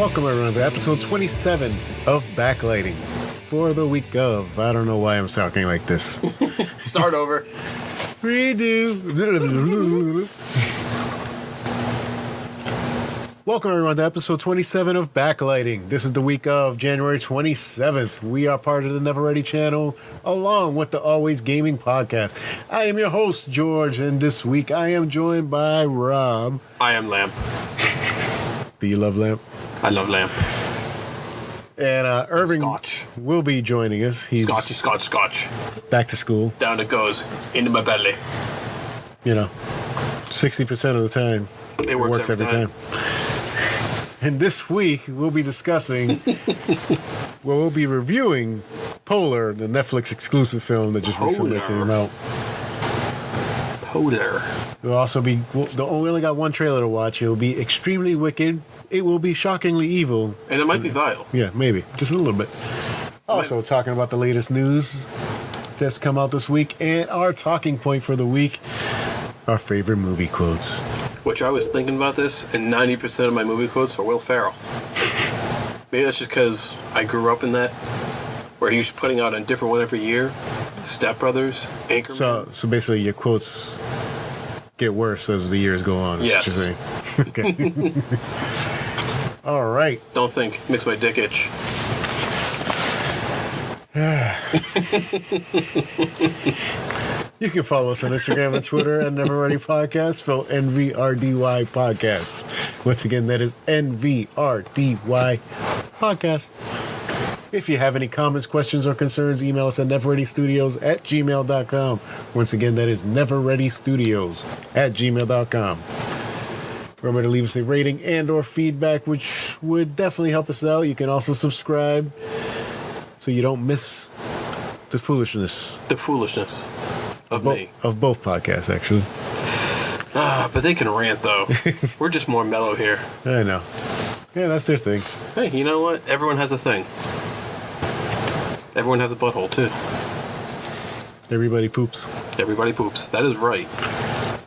Welcome everyone to episode 27 of Backlighting for the week of. I don't know why I'm talking like this. Start over. Redo. Welcome everyone to episode 27 of Backlighting. This is the week of January 27th. We are part of the Never Ready channel along with the Always Gaming podcast. I am your host, George, and this week I am joined by Rob. I am Lamp. Do you love Lamp? I love Lamp. And Irving Scotch. will be joining us. He's Scotch. back to school. Down it goes. Into my belly. You know, 60% of the time. It works every time. And this week, we'll be discussing, we'll be reviewing Polar, the Netflix exclusive film that just recently came out. Polar. We'll also be, we only got one trailer to watch. It will be extremely wicked. It will be shockingly evil. And it might be vile. Yeah, maybe. Just a little bit. Also, talking about the latest news that's come out this week and our talking point for the week, our favorite movie quotes. Which I was thinking about this, and 90% of my movie quotes are Will Ferrell. Maybe that's just because I grew up in that, where he was putting out a different one every year. Step Brothers, Anchorman. So basically your quotes get worse as the years go on, is yes. what you're saying. Okay. All right. Don't think. Makes my dick itch. You can follow us on Instagram and Twitter at Never Ready Podcast, spelled NVRDY Podcast. Once again, that is NVRDY Podcast. If you have any comments, questions, or concerns, email us at neverreadystudios@gmail.com. Once again, that is neverreadystudios@gmail.com. Remember to leave us a rating and or feedback, which would definitely help us out. You can also subscribe so you don't miss the foolishness. The foolishness of me. Of both podcasts, actually. But they can rant, though. We're just more mellow here. I know. Yeah, that's their thing. Hey, you know what? Everyone has a thing. Everyone has a butthole, too. Everybody poops. Everybody poops. That is right.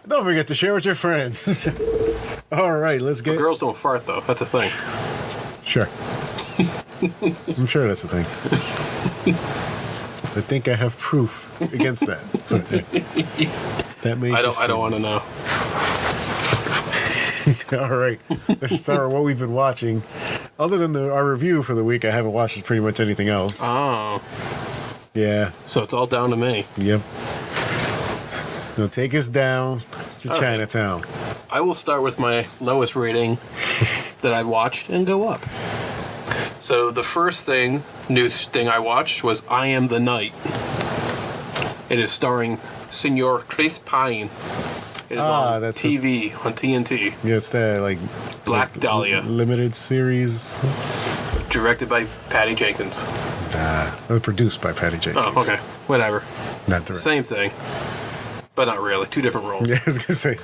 Don't forget to share with your friends. All right, let's get... But girls don't fart, though. That's a thing. Sure. I'm sure that's a thing. I think I have proof against that. But that may I don't want to know. All right. Let's start with what we've been watching. Other than our review for the week, I haven't watched pretty much anything else. Oh. Yeah. So it's all down to me. Yep. So take us down to Chinatown. I will start with my lowest rating that I watched and go up. So the first new thing I watched was I Am the Night. It is starring Senor Chris Pine. It is on TV, on TNT. Yeah, it's that, Black Dahlia. Limited series. Directed by Patty Jenkins. Produced by Patty Jenkins. Oh, okay. Whatever. Not direct. Same thing. But not really. Two different roles. Yeah, I was going to say.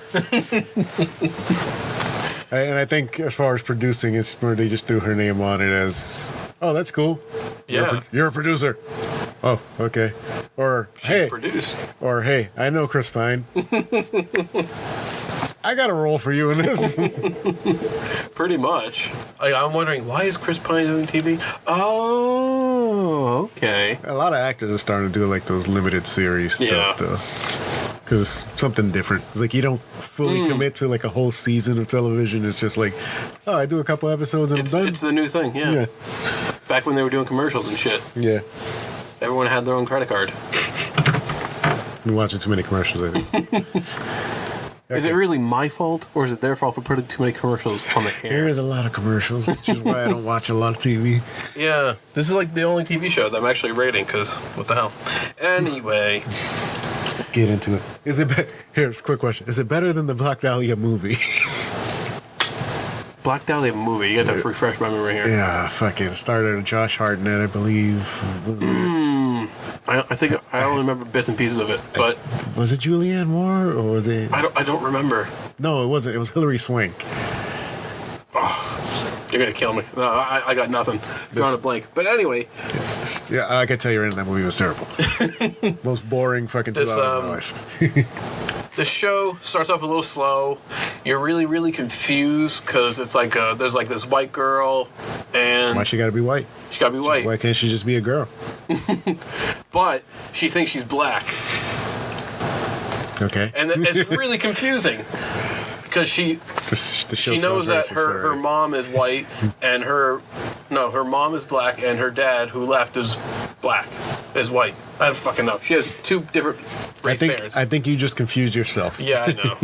And I think as far as producing, it's where they just threw her name on it as, oh, that's cool. Yeah. You're a producer. Oh, okay. Or, She produced. Or, hey, I know Chris Pine. I got a role for you in this. Pretty much. I'm wondering, why is Chris Pine doing TV? Oh, okay. A lot of actors are starting to do those limited series stuff, though. Because it's something different. It's you don't fully commit to a whole season of television. It's just oh, I do a couple episodes and I'm done. It's the new thing, yeah. Back when they were doing commercials and shit. Yeah. Everyone had their own credit card. I've been watching too many commercials, I think. Is it really my fault, or is it their fault for putting too many commercials on the air? There is a lot of commercials, which is why I don't watch a lot of TV. Yeah. This is the only TV show that I'm actually rating, because what the hell. Anyway. Get into it. Is it here's a quick question. Is it better than the Black Dahlia movie? Black Dahlia movie. You got to refresh my memory here. Yeah, fucking started with Josh Hartnett, I believe. I think I only remember bits and pieces of it, but was it Julianne Moore or was it? I don't remember. No, it wasn't. It was Hilary Swank. Oh, you're gonna kill me. No, I got nothing. Drawing a blank. But anyway. Yeah, I can tell you right now that movie was terrible. Most boring fucking 2 hours of my life. The show starts off a little slow. You're really, really confused because it's like there's like this white girl, and Why she gotta be white? she gotta be white, Why can't she just be a girl? but she thinks she's black, Okay. and it's really confusing because she knows that her mom is white and her mom is black and her dad who left is white. I don't fucking know. She has two different race parents. I think you just confused yourself. Yeah, I know.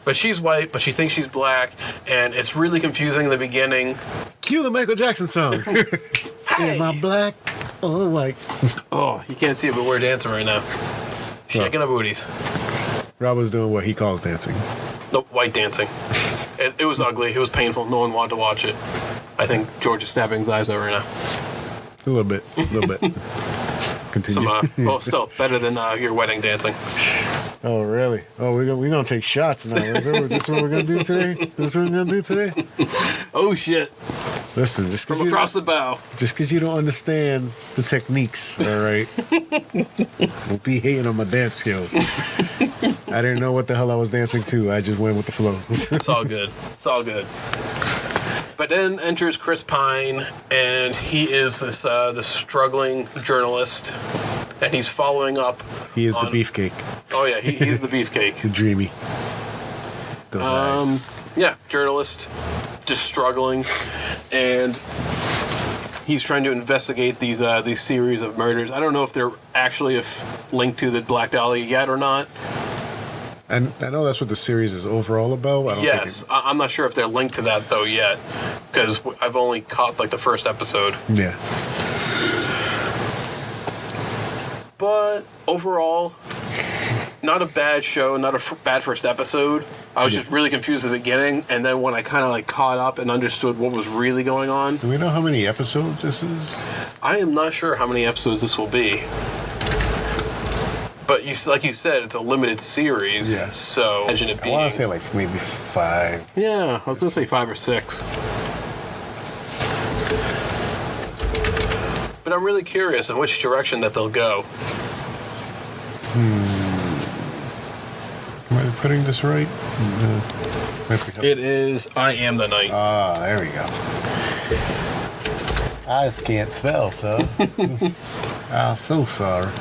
But she's white, but she thinks she's black, and it's really confusing in the beginning. Cue the Michael Jackson song. Hey! Am I black or white? Oh, you can't see it, but we're dancing right now. Shaking our booties. Rob was doing what he calls dancing. Nope, white dancing. It was ugly. It was painful. No one wanted to watch it. I think George is stabbing his eyes out right now. A little bit. Continue. Still better than your wedding dancing. Oh, really? Oh, we're gonna take shots now. Is this what we're gonna do today? Oh shit! Listen, just From across the bow. Just because you don't understand the techniques, all right? Don't be hating on my dance skills. I didn't know what the hell I was dancing to. I just went with the flow. It's all good. It's all good. But then enters Chris Pine, and he is this struggling journalist, and he's following up. He is the beefcake. Oh yeah, he is the beefcake. The dreamy. Those eyes. Yeah, journalist, just struggling, and he's trying to investigate these series of murders. I don't know if they're actually linked to the Black Dahlia yet or not. And I know that's what the series is overall about. I'm not sure if they're linked to that though yet, because I've only caught like the first episode. Yeah. But overall, not a bad show, not a bad first episode. I was just really confused at the beginning, and then when I kind of like caught up and understood what was really going on. Do we know how many episodes this is? I am not sure how many episodes this will be. But like you said, it's a limited series. Yeah. So imagine it being. I want to say like maybe 5. Yeah, I was gonna say 5 or 6. But I'm really curious in which direction that they'll go. Am I putting this right? It is I Am the Night. Ah, there we go. I just can't spell, so. I'm so sorry.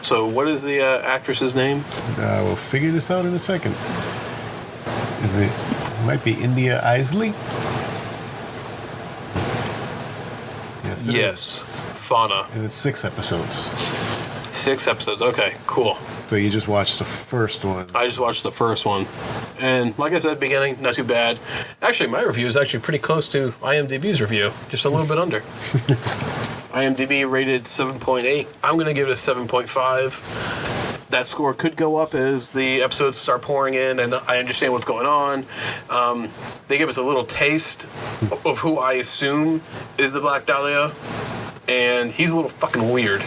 So what is the actress's name? We'll figure this out in a second. Might be India Isley? Yes. Fauna. And it's 6 episodes. 6 episodes. Okay, cool. So you just watched the first one. I just watched the first one. And like I said at the beginning, not too bad. Actually, my review is actually pretty close to IMDb's review. Just a little bit under. IMDb rated 7.8. I'm going to give it a 7.5. That score could go up as the episodes start pouring in and I understand what's going on. They give us a little taste of who I assume is the Black Dahlia. And he's a little fucking weird.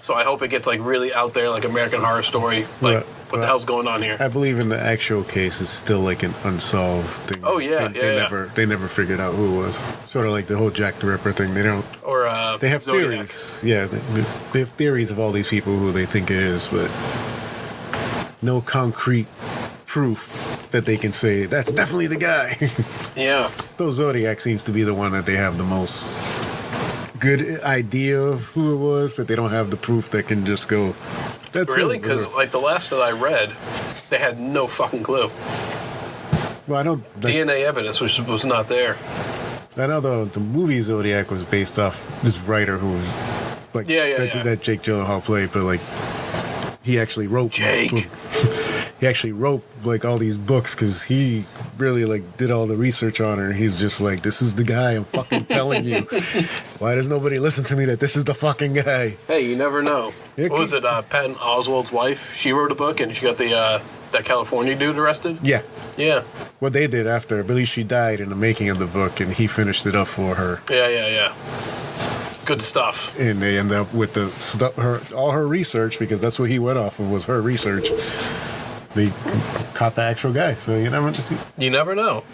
So I hope it gets like really out there, like American Horror Story. Like, what the hell's going on here? I believe in the actual case, it's still like an unsolved thing. Oh yeah, They never figured out who it was. Sort of like the whole Jack the Ripper thing. They don't. Or they have Zodiac. theories. Yeah, they have theories of all these people who they think it is, but no concrete proof that they can say that's definitely the guy. Yeah. Though Zodiac seems to be the one that they have the most good idea of who it was, but they don't have the proof that can just go. That's really? Because like the last that I read, they had no fucking clue. Well, I know DNA evidence was not there. I know the movie Zodiac was based off this writer who was like that Jake Gyllenhaal played, but like he actually wrote Jake. He actually wrote like all these books because he really like did all the research on her. He's just like, this is the guy. I'm fucking telling you. Why does nobody listen to me that this is the fucking guy? Hey, you never know. What was it? Patton Oswalt's wife. She wrote a book and she got the that California dude arrested. Yeah. Yeah. What they did after, I believe she died in the making of the book, and he finished it up for her. Yeah. Good stuff. And they end up with all her research, because that's what he went off of was her research. They caught the actual guy, so you never know.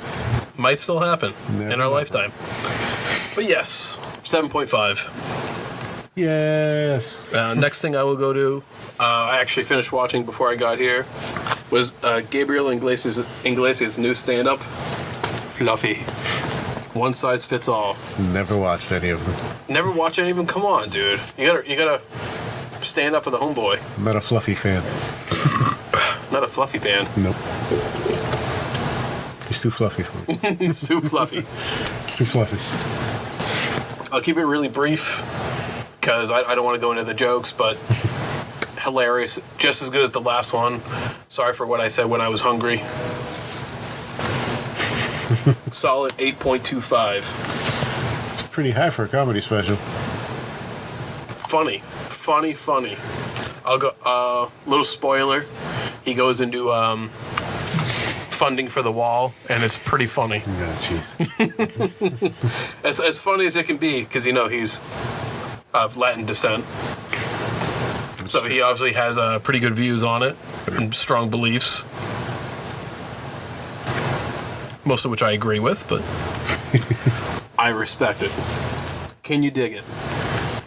Might still happen in our lifetime. But yes, 7.5. Yes. Next thing I will go to, I actually finished watching before I got here, was Gabriel Iglesias' new stand-up, Fluffy. One size fits all. Never watched any of them. Never watch any of them? Come on, dude. You gotta stand up for the homeboy. I'm not a Fluffy fan. Not a Fluffy fan. Nope. He's too fluffy for me. It's too fluffy. It's too fluffy. I'll keep it really brief because I don't want to go into the jokes, but hilarious. Just as good as the last one. Sorry for what I said when I was hungry. Solid 8.25. It's pretty high for a comedy special. Funny. I'll go, little spoiler. He goes into, funding for the wall, and it's pretty funny. Oh, jeez. As funny as it can be, because, he's of Latin descent. So he obviously has pretty good views on it and strong beliefs. Most of which I agree with, but I respect it. Can you dig it?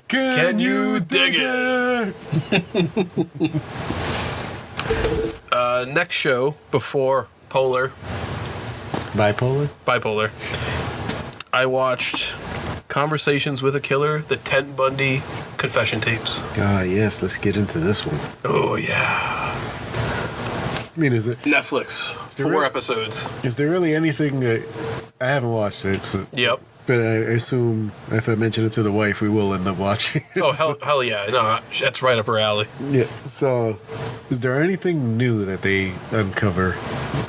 Can you dig it? Next show before Bipolar, I watched Conversations with a Killer, the Ted Bundy confession tapes. Ah, yes, let's get into this one. Oh, yeah. I mean, is it Netflix, 4 episodes. Is there really anything that I haven't watched it? So, Yep. but I assume if I mention it to the wife, we will end up watching it. Oh, hell yeah. No, that's right up her alley. Yeah. So, is there anything new that they uncover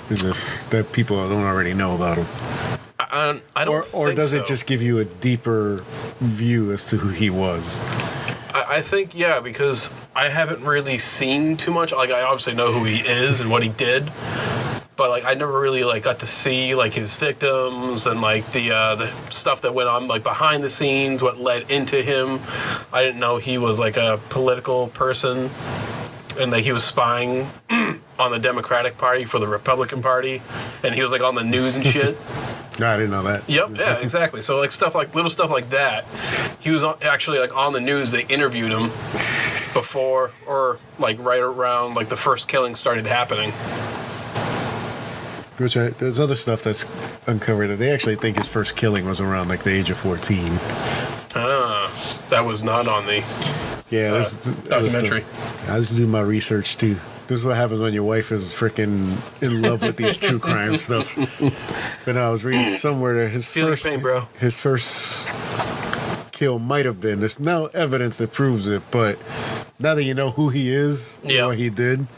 in this that people don't already know about him? I don't think or does so. it just give you a deeper view as to who he was? I think, yeah, because I haven't really seen too much. Like, I obviously know who he is and what he did, but, like, I never really, like, got to see, like, his victims and, like, the stuff that went on, like, behind the scenes, what led into him. I didn't know he was, like, a political person and that he was spying on the Democratic Party for the Republican Party, and he was, like, on the news and shit. No, I didn't know that. Yep, yeah, exactly. So, like, little stuff like that. He was actually, like, on the news. They interviewed him before, or, like, right around, like, the first killing started happening. Which there's other stuff that's uncovered that they actually think his first killing was around, like, the age of 14. That was not on the documentary. I just do my research, too. This is what happens when your wife is freaking in love with these true crime stuff. But I was reading somewhere that his first kill might have been. There's no evidence that proves it, but now that you know who he is and what he did,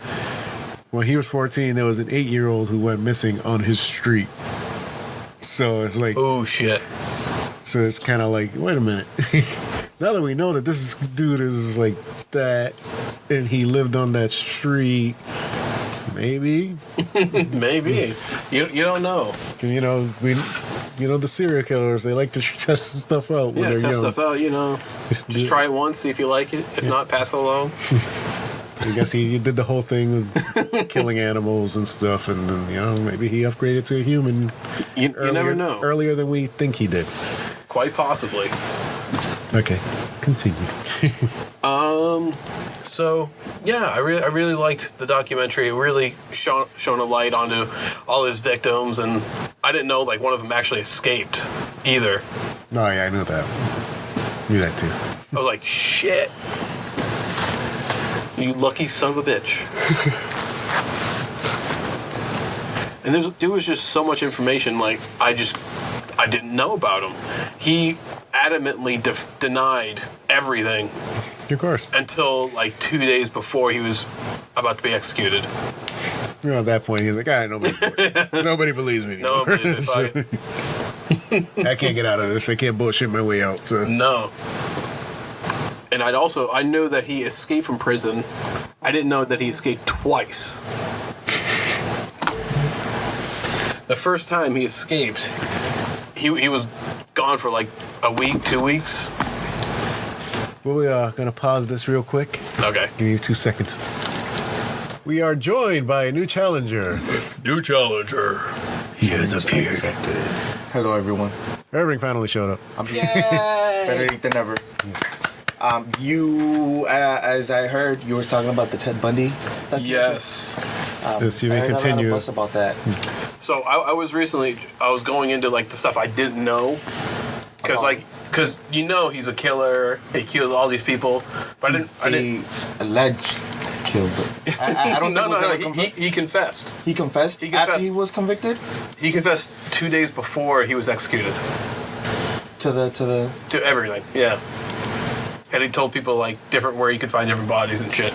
when he was 14, there was an 8-year-old who went missing on his street. So it's like, oh shit. So it's kind of like, wait a minute. Now that we know that this dude is like that, and he lived on that street, maybe. Maybe. You don't know. The serial killers, they like to test stuff out when they're young. Test stuff out, Just try it once, see if you like it. If not, pass it along. I guess he did the whole thing with killing animals and stuff, and then, maybe he upgraded to a human. You never know. Earlier than we think he did. Quite possibly. Okay, continue. So yeah, I really liked the documentary. It really shone a light onto all his victims, and I didn't know, like, one of them actually escaped either. Oh yeah, I knew that. Knew that too. I was like, shit. You lucky son of a bitch. And there was just so much information, like, I didn't know about him. He adamantly denied everything. Of course. Until, like, 2 days before he was about to be executed. At that point, he's like, nobody believes me anymore. No one believes me. I can't get out of this. I can't bullshit my way out. So. No. And I knew that he escaped from prison. I didn't know that he escaped twice. The first time he escaped, he was gone for like a week, 2 weeks. We are going to pause this real quick. Okay. Give me 2 seconds. We are joined by a new challenger. He has appeared. Hello, everyone. Irving finally showed up. I'm better than ever. You, as I heard, you were talking about the Ted Bundy documentary. Yes. Yes, you may I heard continue. a lot of buzz about that. So I was going into like the stuff I didn't know, because he's a killer. He killed all these people, but I didn't. Alleged killed. But I don't think it was ever No. confirmed. He confessed. He confessed after he was convicted He confessed 2 days before he was executed to to everything. Yeah, and he told people like different where he could find different bodies and shit.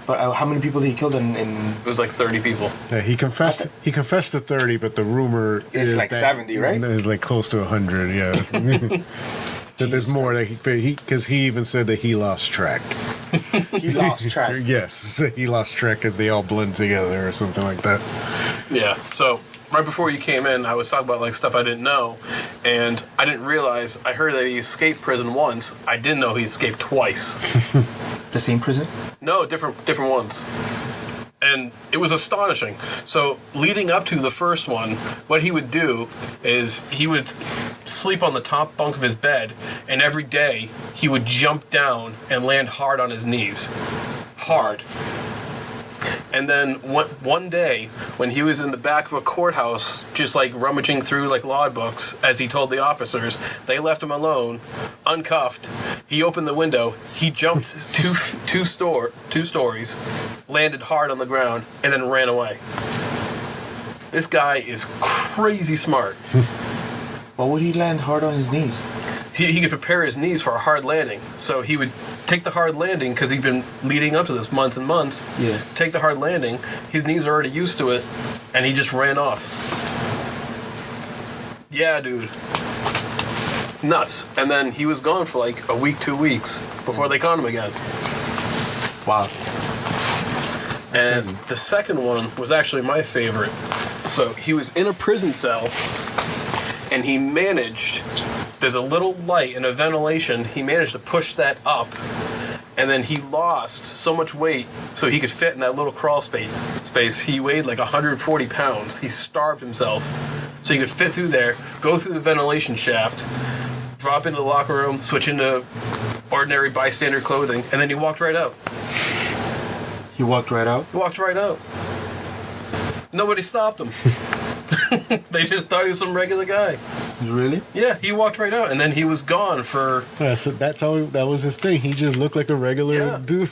But how many people did he killed in It was like 30 people. Yeah, he confessed. He confessed to 30, but the rumor It's is like that 70, right? It's like close to 100. Yeah, that there's more. That because he even said that he lost track. He lost track. Yes, he lost track because they all blend together or something like that. Yeah. So right before you came in, I was talking about like stuff I didn't know, and I didn't realize. I heard that he escaped prison once. I didn't know he escaped twice. The same prison? No, different ones. And it was astonishing. So leading up to the first one, what he would do is he would sleep on the top bunk of his bed, and every day he would jump down and land hard on his knees. Hard. And then one day, when he was in the back of a courthouse, just like rummaging through like logbooks, as he told the officers, they left him alone, uncuffed. He opened the window, he jumped two stories, landed hard on the ground, and then ran away. This guy is crazy smart. Why would he land hard on his knees? He could prepare his knees for a hard landing. So he would take the hard landing, because he'd been leading up to this months and months. Yeah. Take the hard landing. His knees are already used to it, and he just ran off. Yeah, dude. Nuts. And then he was gone for like a week, 2 weeks before they caught him again. Wow. And the second one was actually my favorite. So he was in a prison cell, and he managed, there's a little light and a ventilation, he managed to push that up, and then he lost so much weight so he could fit in that little crawl space. He weighed like 140 pounds. He starved himself so he could fit through there, go through the ventilation shaft, drop into the locker room, switch into ordinary bystander clothing, and then he walked right out. He walked right out? He walked right out. Nobody stopped him. They just thought he was some regular guy. Really? Yeah, he walked right out, and then he was gone for... Yeah, so that was his thing. He just looked like a regular dude.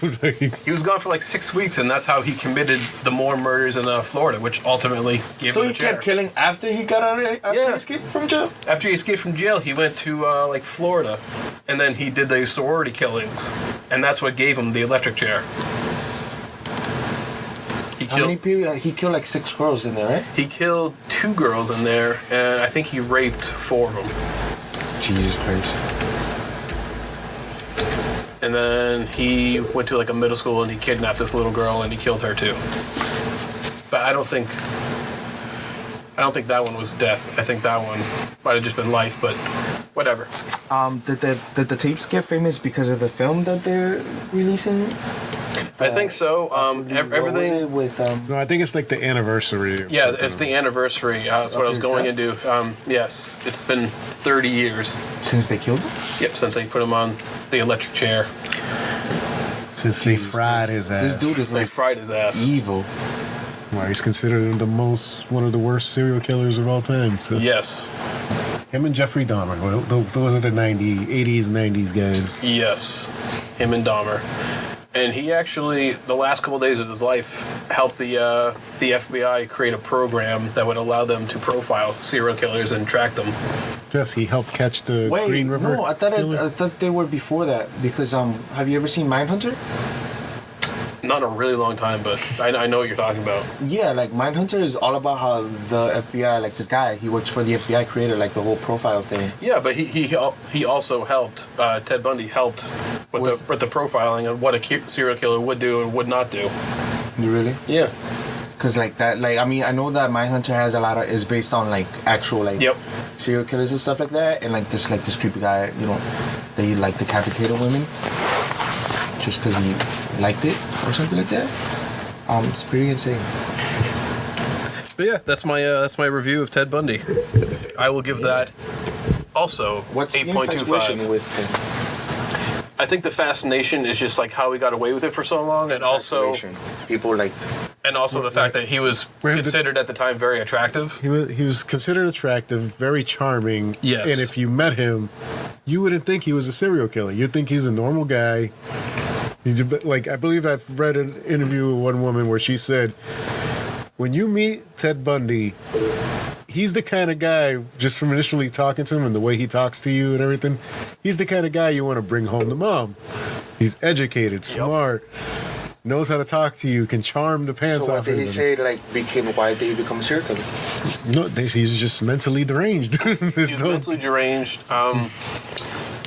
He was gone for like 6 weeks, and that's how he committed the more murders in Florida, which ultimately gave him the chair. So he kept killing after he got out after he escaped from jail? After he escaped from jail, he went to like Florida, and then he did those sorority killings, and that's what gave him the electric chair. How many people? He killed like 6 girls in there, right? He killed 2 girls in there, and I think he raped 4 of them. Jesus Christ. And then he went to like a middle school and he kidnapped this little girl and he killed her too. But I don't think that one was death. I think that one might have just been life, but whatever. Did the tapes get famous because of the film that they're releasing? I think so. Everything. What was it with No, I think it's like the anniversary. Yeah, it's the anniversary. That's what I was going into. Yes, it's been 30 years. Since they killed him? Yep, since they put him on the electric chair. Since they fried his ass. This dude is They like fried his ass. evil. Well, he's considered one of the worst serial killers of all time. So. Yes. Him and Jeffrey Dahmer. Those are the 80s, 90s guys. Yes. Him and Dahmer. And he actually, the last couple of days of his life, helped the FBI create a program that would allow them to profile serial killers and track them. Yes, he helped catch the Wait, Green River. no, I thought they were before that because have you ever seen Mindhunter? Not in a really long time, but I know what you're talking about. Yeah, like Mindhunter is all about how the FBI, like this guy, he works for the FBI, created like the whole profile thing. Yeah, but he also helped. Ted Bundy helped with the profiling of what a serial killer would do and would not do. Really? Yeah. Because like that, like I mean, I know that Mindhunter has is based on like actual like serial killers and stuff like that, and like this creepy guy, you know, they like decapitated women just because he liked it or something like that. It's pretty insane. But yeah, that's my review of Ted Bundy. I will give that also What's 8.25 with him? I think the fascination is just like how he got away with it for so long, and also people like, and also the fact that he was considered at the time very attractive. He was considered attractive, very charming. Yes. And if you met him, you wouldn't think he was a serial killer. You'd think he's a normal guy. He's like, I believe I've read an interview with one woman where she said, when you meet Ted Bundy, he's the kind of guy, just from initially talking to him and the way he talks to you and everything, he's the kind of guy you want to bring home to mom. He's educated, smart, knows how to talk to you, can charm the pants so off. what did he say, like, why did he become a serial killer? No, he's just mentally deranged. He's mentally deranged.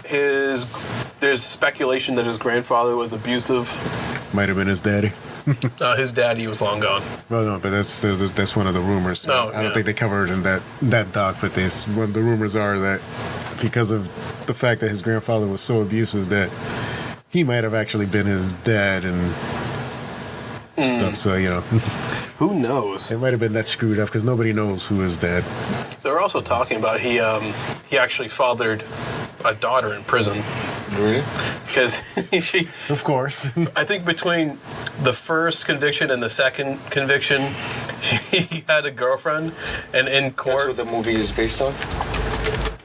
There's speculation that his grandfather was abusive. Might have been his daddy. His daddy was long gone. Well, no, but that's one of the rumors. I don't think they covered in that doc, but one of the rumors are that because of the fact that his grandfather was so abusive that he might have actually been his dad and stuff. So who knows? It might have been that screwed up because nobody knows who is dad. They're also talking about he actually fathered a daughter in prison. Really? Because she, of course, I think between the first conviction and the second conviction, he had a girlfriend, and in court. That's what the movie is based on.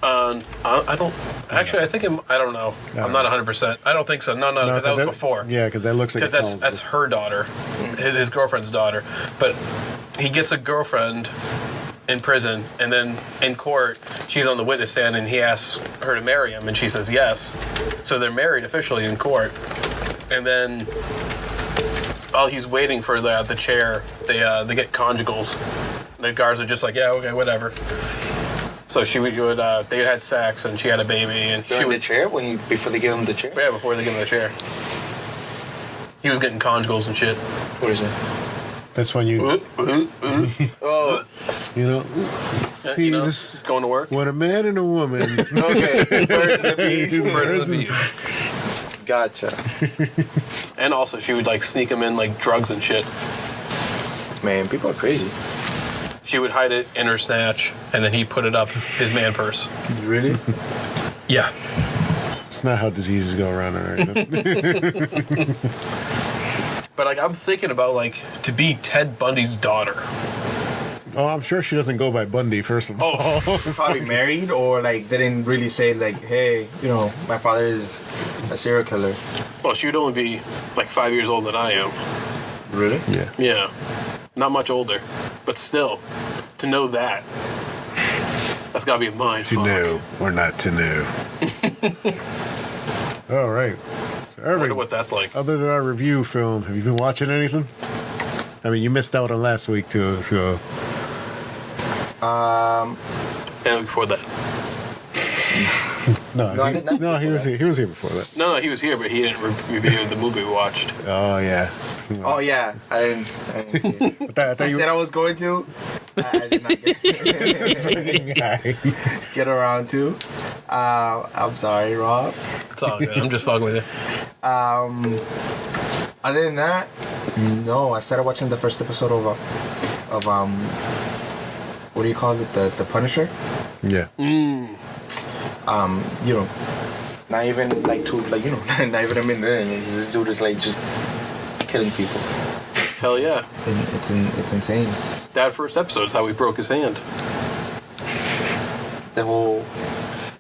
I don't actually. I think I don't know. I'm not 100%. I don't think so. No, because that was before. Yeah, because that looks like because that's her daughter, his girlfriend's daughter. But he gets a girlfriend in prison, and then in court, she's on the witness stand, and he asks her to marry him, and she says yes. So they're married officially in court, and then while he's waiting for the chair, they get conjugals. The guards are just like, yeah, okay, whatever. So they had sex, and she had a baby, and she in the chair before they give him the chair. Yeah, before they give him the chair, he was getting conjugals and shit. What is it? That's when you. Oh. See, this going to work. When a man and a woman. Okay. Birds and the Birds and bees. Gotcha. And also, she would like sneak him in like drugs and shit. Man, people are crazy. She would hide it in her snatch, and then he'd put it up his man purse. Really? Yeah. It's not how diseases go around, all right? But like, I'm thinking about like to be Ted Bundy's daughter. Oh, I'm sure she doesn't go by Bundy, first of all. Probably married, or like they didn't really say like, hey, my father is a serial killer. Well, she would only be like 5 years older than I am. Really? Yeah. Yeah. Not much older, but still, to know that's gotta be a mind fuck. To know or not to know. All right. So, I wonder what that's like. Other than our review film, have you been watching anything? I mean, you missed out on last week too, so. And before that. No, he was here. He was here before that. No, he was here, but he didn't review the movie we watched. Oh yeah. Oh yeah, I didn't see it. I said I was going to. I did not get around to. I'm sorry, Rob. It's all good. I'm just fucking with you. Other than that, no. I started watching the first episode of what do you call it? The Punisher. Yeah. Not even like not even a minute in. This dude is like just killing people. Hell yeah. And it's insane. That first episode is how he broke his hand. The whole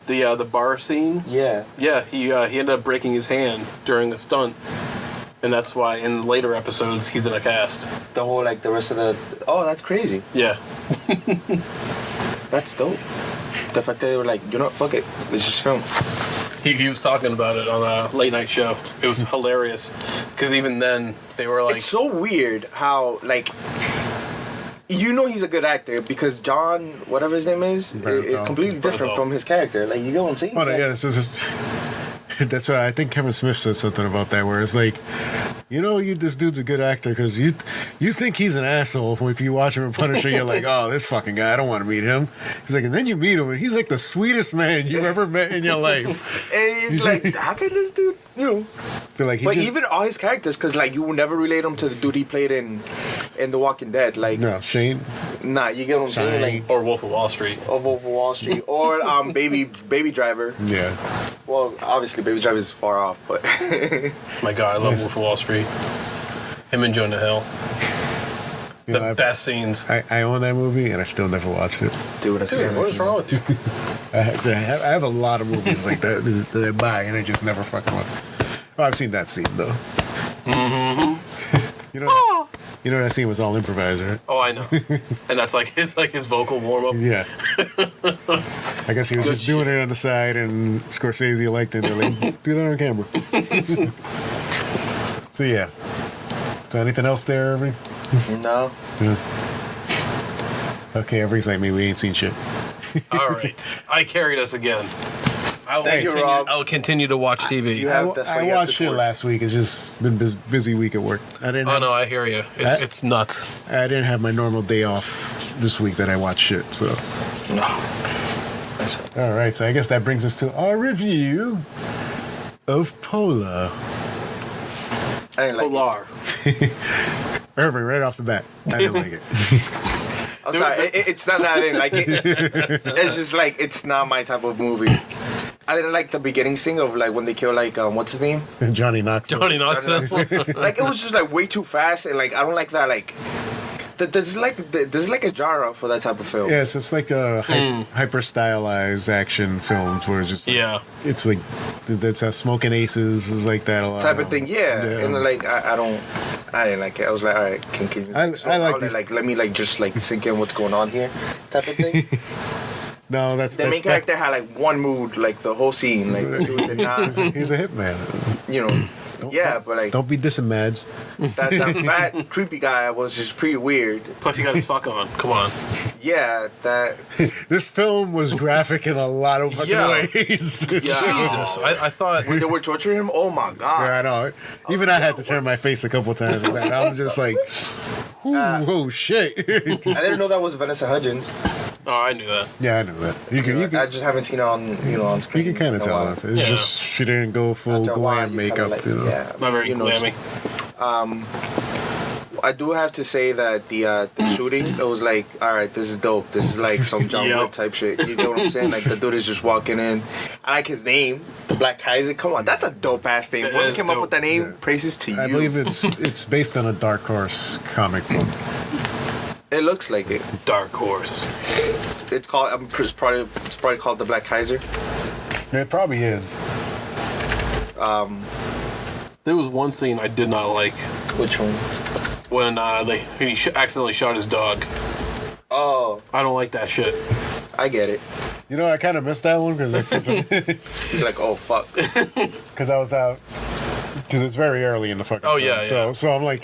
the bar scene. Yeah. Yeah, he ended up breaking his hand during a stunt, and that's why in later episodes he's in a cast. The whole the rest of the. Oh, that's crazy. Yeah. That's dope. The fact that they were like, fuck it, let's just film. He was talking about it on a late night show. It was hilarious because even then they were like, it's so weird how he's a good actor because John, whatever his name is completely different from his character. Like, you get what I'm saying? Oh, yeah, that's why I think Kevin Smith said something about that, where it's like, this dude's a good actor because you think he's an asshole. If you watch him in Punisher, you're like, oh, this fucking guy, I don't want to meet him. He's like, and then you meet him, and he's like the sweetest man you've ever met in your life. And it's like, how can this dude, But even all his characters, because you will never relate him to the dude he played in The Walking Dead. No, Shane. Nah, you get what I'm saying? Or Wolf of Wall Street. Or Wolf of Wall Street. Or Baby Driver. Yeah. Well, obviously, Baby Driver is far off, but My God, I love Wolf of Wall Street. Him and Jonah Hill. The best scenes. I own that movie and I still never watched it. dude, that's Dude, what is wrong with you? I have a lot of movies like that that I buy and I just never fucking watch. Well, I've seen that scene though. Mm-hmm. You know that scene was all improvised, right? Oh, I know. And that's like his vocal warm up. Yeah. I guess he was Good just doing it on the side and Scorsese liked it. They're like, do that on camera. So yeah. So anything else there, Irving? no. Yeah. Okay, Irving's like me. We ain't seen shit. All right. I carried us again. Thank you, Rob. I'll continue to watch TV. You have- that's why I you have watched the it torch. last week. It's just been busy week at work. I didn't. Oh Have, no, I hear you. It's nuts. I didn't have my normal day off this week that I watch shit. So. All right. So I guess that brings us to our review of Polar. I didn't like it. Polar. Irving, right off the bat, I didn't like it. I'm sorry. It's not that I didn't like it. It's just like it's not my type of movie. I didn't like the beginning scene of like when they kill like what's his name? Johnny Knoxville. Johnny Knoxville. Like it was just like way too fast and like I don't like that like. There's like a genre for that type of film. Yes, it's like a hyper stylized action films where it's just like, Yeah. it's like that's Smoking Aces is like that a lot. Type of thing, yeah. And like I didn't like it. I was like, all right, can you? I like these- like let me like just like sink in what's going on here, type of thing. No, that's The main character had like one mood like the whole scene, like it was He's a hitman. you know. Yeah, but like Don't be dissing Mads. that fat creepy guy was just pretty weird. Plus, he got his fuck on. Come on. Yeah, that This film was graphic in a lot of fucking Yeah. ways. Yeah. Jesus. I thought. when they were torturing him. Oh my god. Yeah, I know. Even I had to turn my face a couple times at that. I was just like, oh shit. I didn't know that was Vanessa Hudgens. Oh, I knew that. Yeah, I know that. You I can just haven't seen her on on screen. you can kind of in a tell while. if it's Yeah. just she didn't go full After a while, glam you kinda makeup. like- You know. Yeah, Not very you know, glammy. I do have to say that the shooting, it was like, all right, this is dope. This is like some John Yep. Wick type shit. You know what I'm saying? Like the dude is just walking in. I like his name, the Black Kaiser. Come on, that's a dope ass name. That Whoever is came up dope. with that name, Yeah. praises to you. I believe it's based on a Dark Horse comic book. It looks like it. Dark Horse. It's called. It's probably called the Black Kaiser. It probably is. There was one scene I did not like Which one? when he accidentally shot his dog. Oh, I don't like that shit. I get it. You know, I kind of missed that one because It's like, oh fuck. I was out because it's very early in the fucking. Oh, film. yeah, yeah. So I'm like,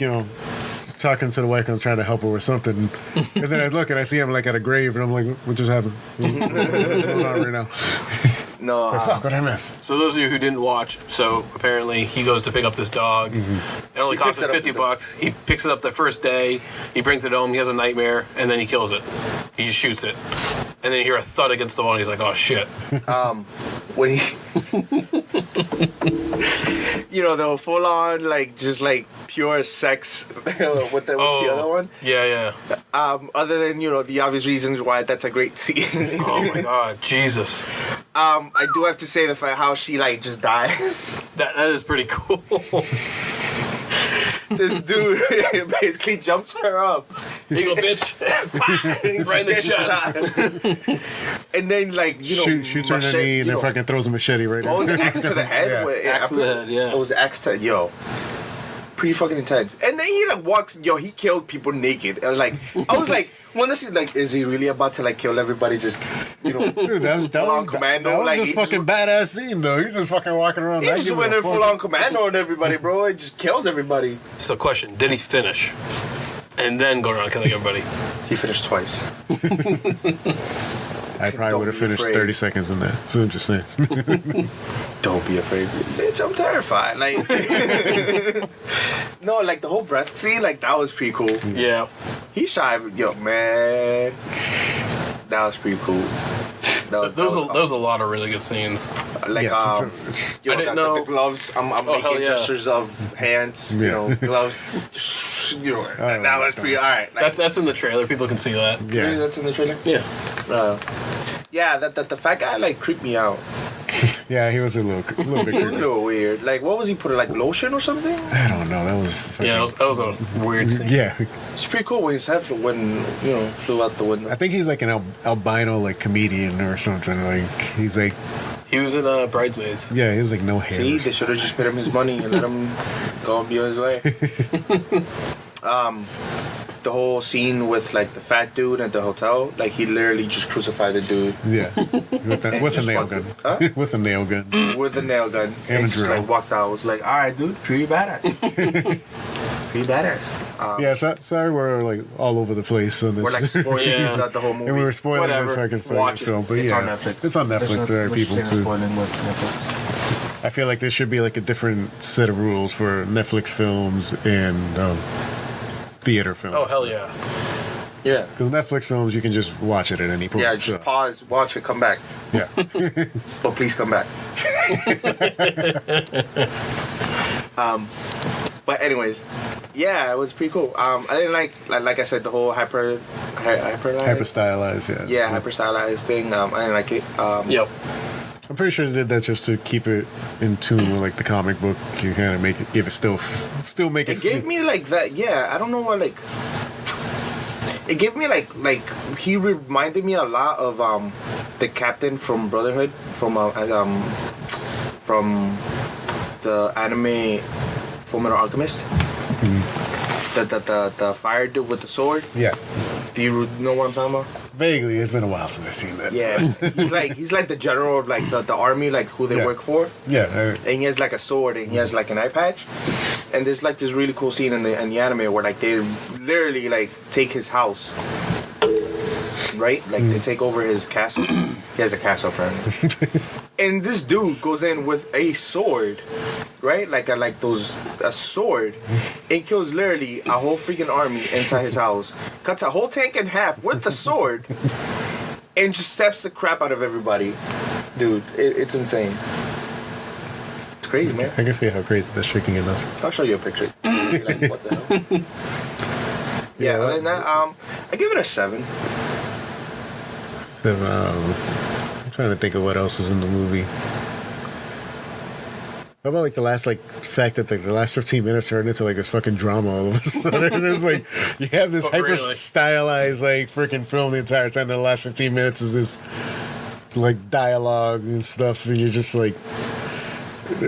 talking to the wife and I'm trying to help her with something, and then I look and I see him like at a grave, and I'm like, what just happened? What's going on right now? No. It's like, fuck, what I miss? So those of you who didn't watch, so apparently he goes to pick up this dog. It only costs picks him it up $50. He picks it up the first day. He brings it home. He has a nightmare, and then he kills it. He just shoots it, and then you hear a thud against the wall. And he's like, "Oh shit!" When he, the full on like just like pure sex with the other one. Yeah. Other than the obvious reasons why that's a great scene. Oh my god, Jesus! I do have to say the fact how she like just died. That is pretty cool. This dude basically jumps her up. Here you go, bitch! Right in the chest. And then like Shoots her in the knee and then fucking throws a machete right What was it? Axe to the head? Yeah. Axe to the head, yeah. It was axe to pretty fucking intense. And then he like walks. He killed people naked. And like I was like, honestly, like, is he really about to like kill everybody? Just Dude, that was commando, that was like, just he fucking badass scene though. He's just fucking walking around. he I just give went a in fuck. full on commando on everybody, bro. He just killed everybody. So, question: did he finish, and then go around killing everybody? He finished twice. I probably Don't would have be finished afraid. 30 seconds in that. So interesting. Don't be afraid, bitch. I'm terrified. Like, no, like the whole breath scene, like that was pretty cool. Yeah. He shot, man. That was pretty cool. That There was a lot of really good scenes. like Yes, I didn't know- the gloves. I'm hell making yeah. gestures of hands. Yeah. Gloves. That was pretty alright. Like, That's in the trailer. People can see that. really, Yeah. that's in the trailer. Yeah. Yeah, that the fat guy like creeped me out. Yeah, he was a little bit It was a creepy. little weird. Like, what was he putting? Like lotion or something? I don't know. That was fucking, Yeah, that was a weird scene. yeah. It's pretty cool when his head flew out the window. I think he's like an albino like comedian or something. Like he's like He was in Bridesmaids. yeah, he has like no hair. See, they should have just paid him his money and let him go and be on his way. The whole scene with like the fat dude at the hotel, like he literally just crucified the dude Yeah, with a just nail walked gun. it. Huh? With a nail gun. with a nail gun And and a just drill. like walked out. I was like, all right, dude, pretty badass. Pretty badass. Yeah, sorry we're like all over the place on this. We're like spoiling Yeah. the whole movie. and we were spoiling Whatever. the fucking Watch it. film, but It's yeah, on Netflix. It's on Netflix. There are people too. spoiling with Netflix. I feel like there should be like a different set of rules for Netflix films and theater films. Oh hell yeah! Yeah. Because Netflix films, you can just watch it at any point. Yeah, just so, pause, watch it, come back. yeah. But please come back. But anyways, yeah, it was pretty cool. I didn't like I said, the whole hyper Hyper stylized, yeah. yeah, hyper stylized thing. I didn't like it. Yep. I'm pretty sure they did that just to keep it in tune with like the comic book. You kind of make it, give it still make it. It gave me like that. Yeah, I don't know what like. It gave me like he reminded me a lot of the captain from Brotherhood from the anime Fullmetal Alchemist. The fire dude with the sword. Yeah, Do you know what I'm talking about? vaguely. It's been a while since I've seen that. Yeah, he's like the general of like the army, like who they Yeah. work for. Yeah, And he has like a sword and he has like an eye patch. And there's like this really cool scene in the anime where like they literally like take his house. Right? Like they take over his castle. He has a castle apparently. And this dude goes in with a sword, right? Like a sword, and kills literally a whole freaking army inside his house. Cuts a whole tank in half with the sword, and just steps the crap out of everybody. Dude, it's insane. It's crazy, man. I can see how crazy that shit can get us. I'll show you a picture. You're like, what the hell? Yeah, other than that, I give it a 7. I'm trying to think of what else was in the movie. How about like the last like fact that the last 15 minutes turned into like this fucking drama all of a sudden? It's like you have this Oh, hyper really? stylized like freaking film the entire time. And the last 15 minutes is this like dialogue and stuff, and you're just like,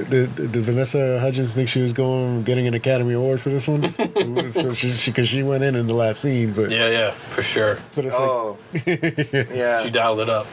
did Vanessa Hudgens think she was getting an Academy Award for this one? Because she went in the last scene, but Yeah, for sure. but it's Oh, yeah. She dialed it up.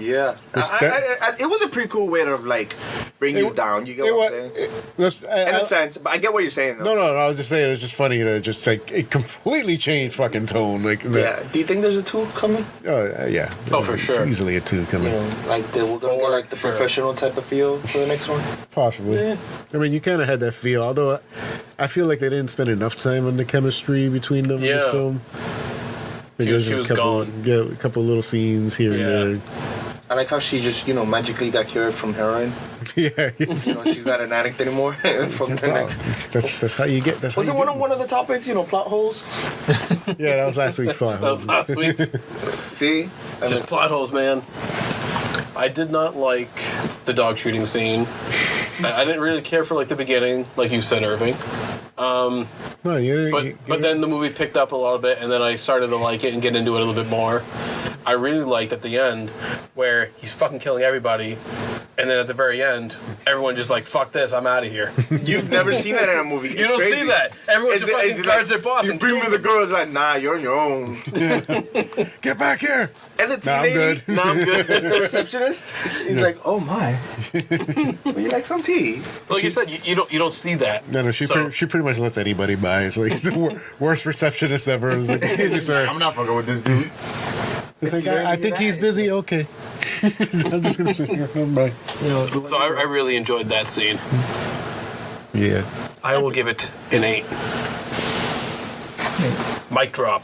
Yeah, it was a pretty cool way to like bring you down. You get what I'm saying? In a sense, but I get what you're saying though. No, I was just saying it was just funny to just like it completely changed fucking tone. Like Yeah. Do you think there's a 2 coming? yeah. Oh, for It's sure. easily a 2 You coming. know, like we're gonna get like the Sure. professional type of feel for the next one. Possibly. Yeah. I mean, you kind of had that feel, although I feel like they didn't spend enough time on the chemistry between them in this Yeah. film. She There's was a couple, gone. Yeah, a couple little scenes here Yeah. and I like how she just magically got cured from heroin. there. Yeah, She's not an addict anymore. From the next. that's how you get. That's Was how it you one of the topics? Plot holes. Yeah, that was last week's plot. That was last week's. See, I Just missed- plot holes, man. I did not like the dog shooting scene. I didn't really care for like the beginning, like you said, Irving. No, you didn't. But then the movie picked up a little bit, and then I started to like it and get into it a little bit more. I really liked at the end where he's fucking killing everybody, and then at the very end, everyone just like, fuck this, I'm out of here. You've never seen that in a movie. You don't see that. Everyone just fucking guards their boss You and bring me kills the them. girls like, nah, you're on your own. Get back here. And the tea Nah, I'm lady, good. nah, I'm good. The receptionist, he's like, oh my, would you like some tea? Like you said, you don't see that. No, she So- she pretty much lets anybody by. It's like the worst receptionist ever. It's like, excuse me, sir. I'm not fucking with this dude. It's like, literally I think he's that. busy. Okay. I'm just gonna sit here. Bye. So I really enjoyed that scene. Yeah. I will give it an 8. Mic drop.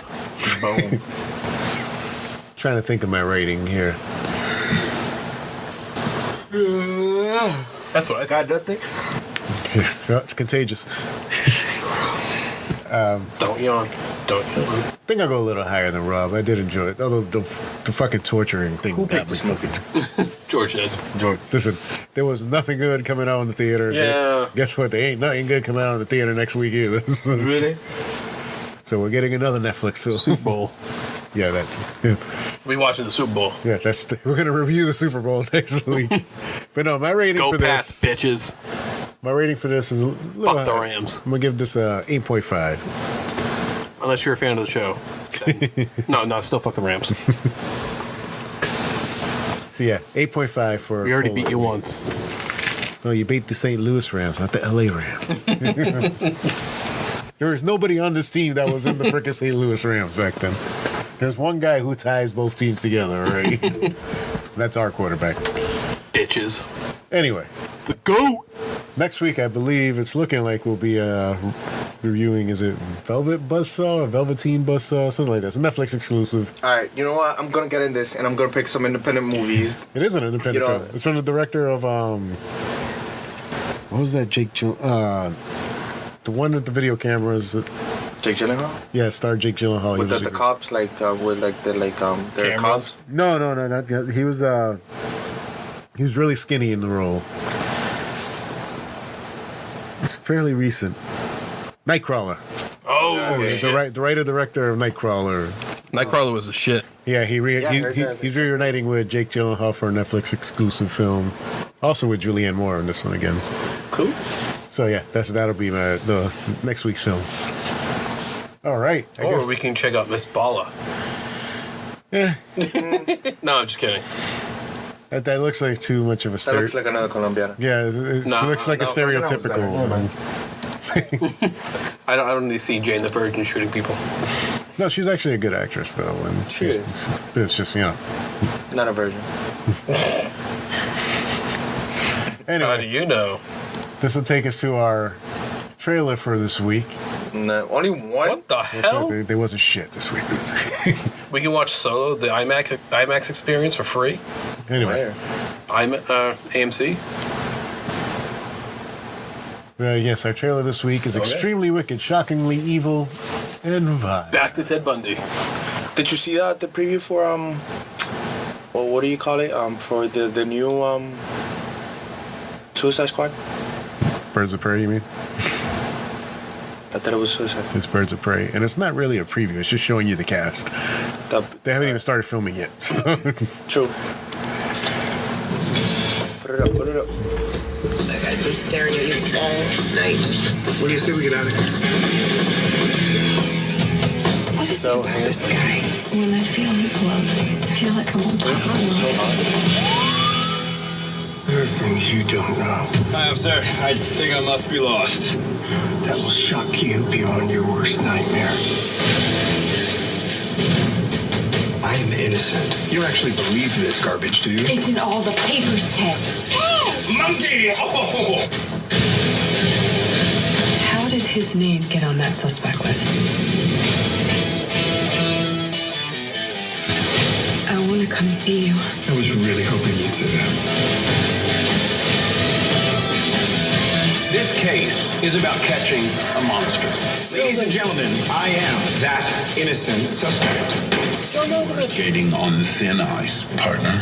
Boom. Trying to think of my rating here. That's what I said. Got nothing. Yeah, it's contagious. Don't yawn. don't you? I think I'll go a little higher than Rob. I did enjoy it. Although the fucking torturing thing. Who picked this movie? George did. George. Listen, there was nothing good coming out in the theater. Yeah. Guess what? There ain't nothing good coming out in the theater next week either. Really? So we're getting another Netflix film. Super Bowl. Yeah, that's yeah. We watching the Super Bowl. Yeah, we're gonna review the Super Bowl next week. But no, my rating Go for Pats, this. bitches. My rating for this is a little Fuck the higher. Rams. I'm gonna give this a 8.5. Unless you're a fan of the show. No, still fuck the Rams. So yeah, 8.5 for. We already Poland. beat you once. No, you beat the St. Louis Rams, not the LA Rams. There was nobody on this team that was in the frickin' St. Louis Rams back then. There's one guy who ties both teams together, all right? That's our quarterback. Bitches. Anyway, The GOAT. next week I believe it's looking like we'll be reviewing, is it Velvet Buzzsaw or Velveteen Buzzsaw? Something like that. It's a Netflix exclusive. All right, you know what? I'm gonna get in this, and I'm gonna pick some independent movies. It is an independent You know- film. It's from the director of, what was that Jake the one with the video cameras that, Jake Gyllenhaal yeah, starred Jake Gyllenhaal. He with was the cops, like with like the their Cameras? cops. No, not yet. He was really skinny in the role. It's fairly recent. Nightcrawler. Oh, The writer director of Nightcrawler. Nightcrawler was the shit. Yeah, I heard that. he's reuniting with Jake Gyllenhaal for a Netflix exclusive film. Also with Julianne Moore in this one again. Cool. So yeah, that'll be the next week's film. All right. I Or guess, we can check out Miss Bala. yeah, No, I'm just kidding. that looks like too much of a That looks like another Colombiana. yeah, it Nah, looks like a no, that was better. stereotypical. I don't need to see Jane the Virgin shooting people. No, she's actually a good actress though, and She is. but it's just Not a virgin. How do Anyway, you know? this will take us to our trailer for this week. No, only one. What the hell? There wasn't shit this week. We can watch Solo, the IMAX experience for free. Anyway, Where? AMC. yes, our trailer this week is extremely wicked, shockingly evil, and vile. Back to Ted Bundy. Did you see the preview for well, what do you call it? For the new Suicide Squad? Birds of Prey, you mean? I thought it was Suicide. It's Birds of Prey, and it's not really a preview. It's just showing you the cast. They haven't even started filming yet. So. True. Put it up. Put it up. That guy's been staring at you all night. What do you say we get out of here? What is So it about this handsome. guy? When I feel his love, I feel like I'm on top of the So world. hot. There are things you don't know Hi, officer. I think I must be lost. that will shock you beyond your worst nightmare. I am innocent. You don't actually believe this garbage, do you? It's in all the papers, Ted. Monkey! Oh! How did his name get on that suspect list? I want to come see you. I was really hoping you'd say that. This case is about catching a monster. Ladies and gentlemen, I am That innocent suspect. Skating on thin ice, partner.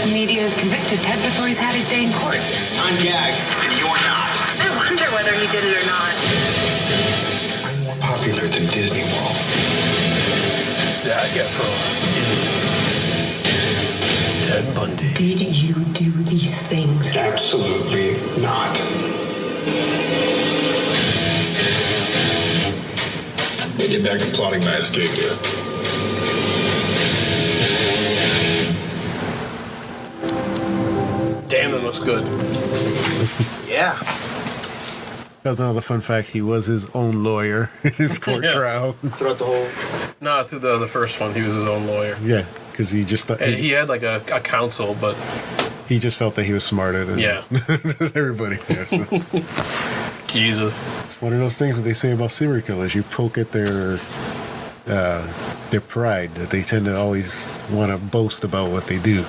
The media has convicted Ted before he's had his day in court. I'm gagged, and you're not. I wonder whether he did it or not. I'm more popular than Disney World. Zac Efron is Ted Bundy. Did you do these things? Absolutely not. They get back to plotting my escape here. Damn, it looks good. Yeah. That's another fun fact. He was his own lawyer in his court Yeah. trial. Throughout the whole. No, through the first one, he was his own lawyer. Yeah, because he just thought, And he had like a counsel, but he just felt that he was smarter than Yeah. everybody there. So. Jesus. It's one of those things that they say about serial killers. You poke at their pride, that they tend to always want to boast about what they do.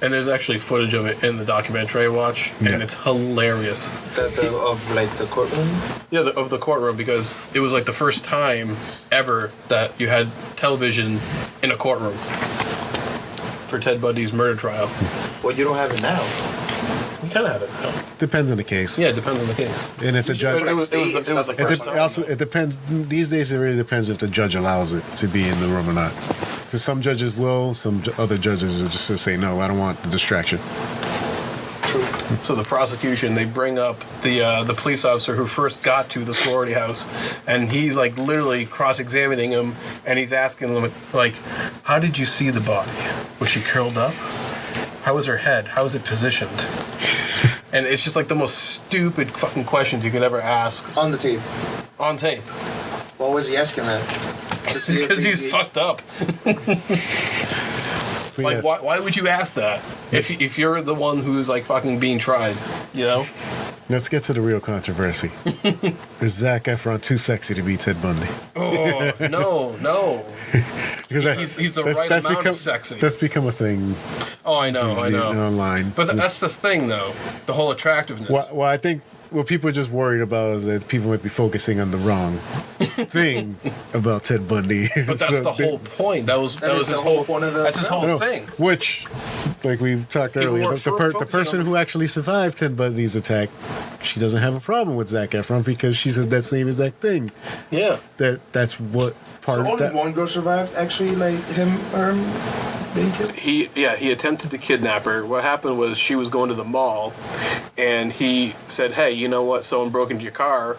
And there's actually footage of it in the documentary I watch, and it's hilarious. Of like the courtroom? Yeah, of the courtroom, because it was like the first time ever that you had television in a courtroom for Ted Bundy's murder trial. Well, you don't have it now. We kind of have it now. Depends on the case. Yeah, it depends on the case. And if the judge, It was the first time. also it depends. These days, it really depends if the judge allows it to be in the room or not. Because some judges will, some other judges will just say no. I don't want the distraction. True. So the prosecution, they bring up the police officer who first got to the sorority house, and he's like literally cross-examining him, and he's asking him like, "How did you see the body? Was she curled up? How was her head? How was it positioned?" And it's just like the most stupid fucking questions you could ever ask. On the tape. On tape. Why was he asking that? Because he's fucked up. Like, why would you ask that if you're the one who's like fucking being tried, you know? Let's get to the real controversy. Is Zac Efron too sexy to be Ted Bundy? Oh, no. Because he's the right amount of sexy. That's become a thing. Oh, I know. Online. But that's the thing, though. The whole attractiveness. Well, I think what people are just worried about is that people might be focusing on the wrong thing about Ted Bundy. But that's the whole point. That was his whole point of the. That's his whole thing. Which, like we talked earlier, the person who actually survived Ted Bundy's attack, she doesn't have a problem with Zac Efron because she said that same exact thing. Yeah. That's what part so of only that. one girl survived, actually, like him being killed? He attempted to kidnap her. What happened was she was going to the mall, and he said, "Hey, you know what? Someone broke into your car.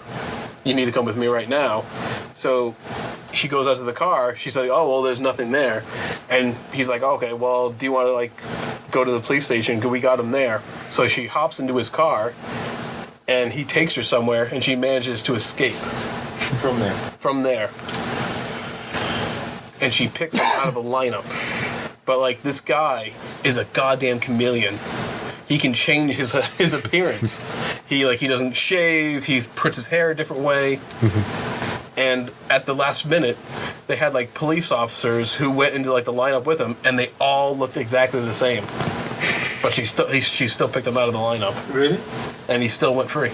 You need to come with me right now." So she goes out to the car. She's like, "Oh, well, there's nothing there." And he's like, "Okay, well, do you want to like go to the police station? Because we got him there." So she hops into his car, and he takes her somewhere, and she manages to escape from there. And she picks him out of a lineup. But like, this guy is a goddamn chameleon. He can change his appearance. He doesn't shave. He puts his hair a different way. And at the last minute, they had like police officers who went into like the lineup with him, and they all looked exactly the same. But she still picked him out of the lineup. Really? And he still went free.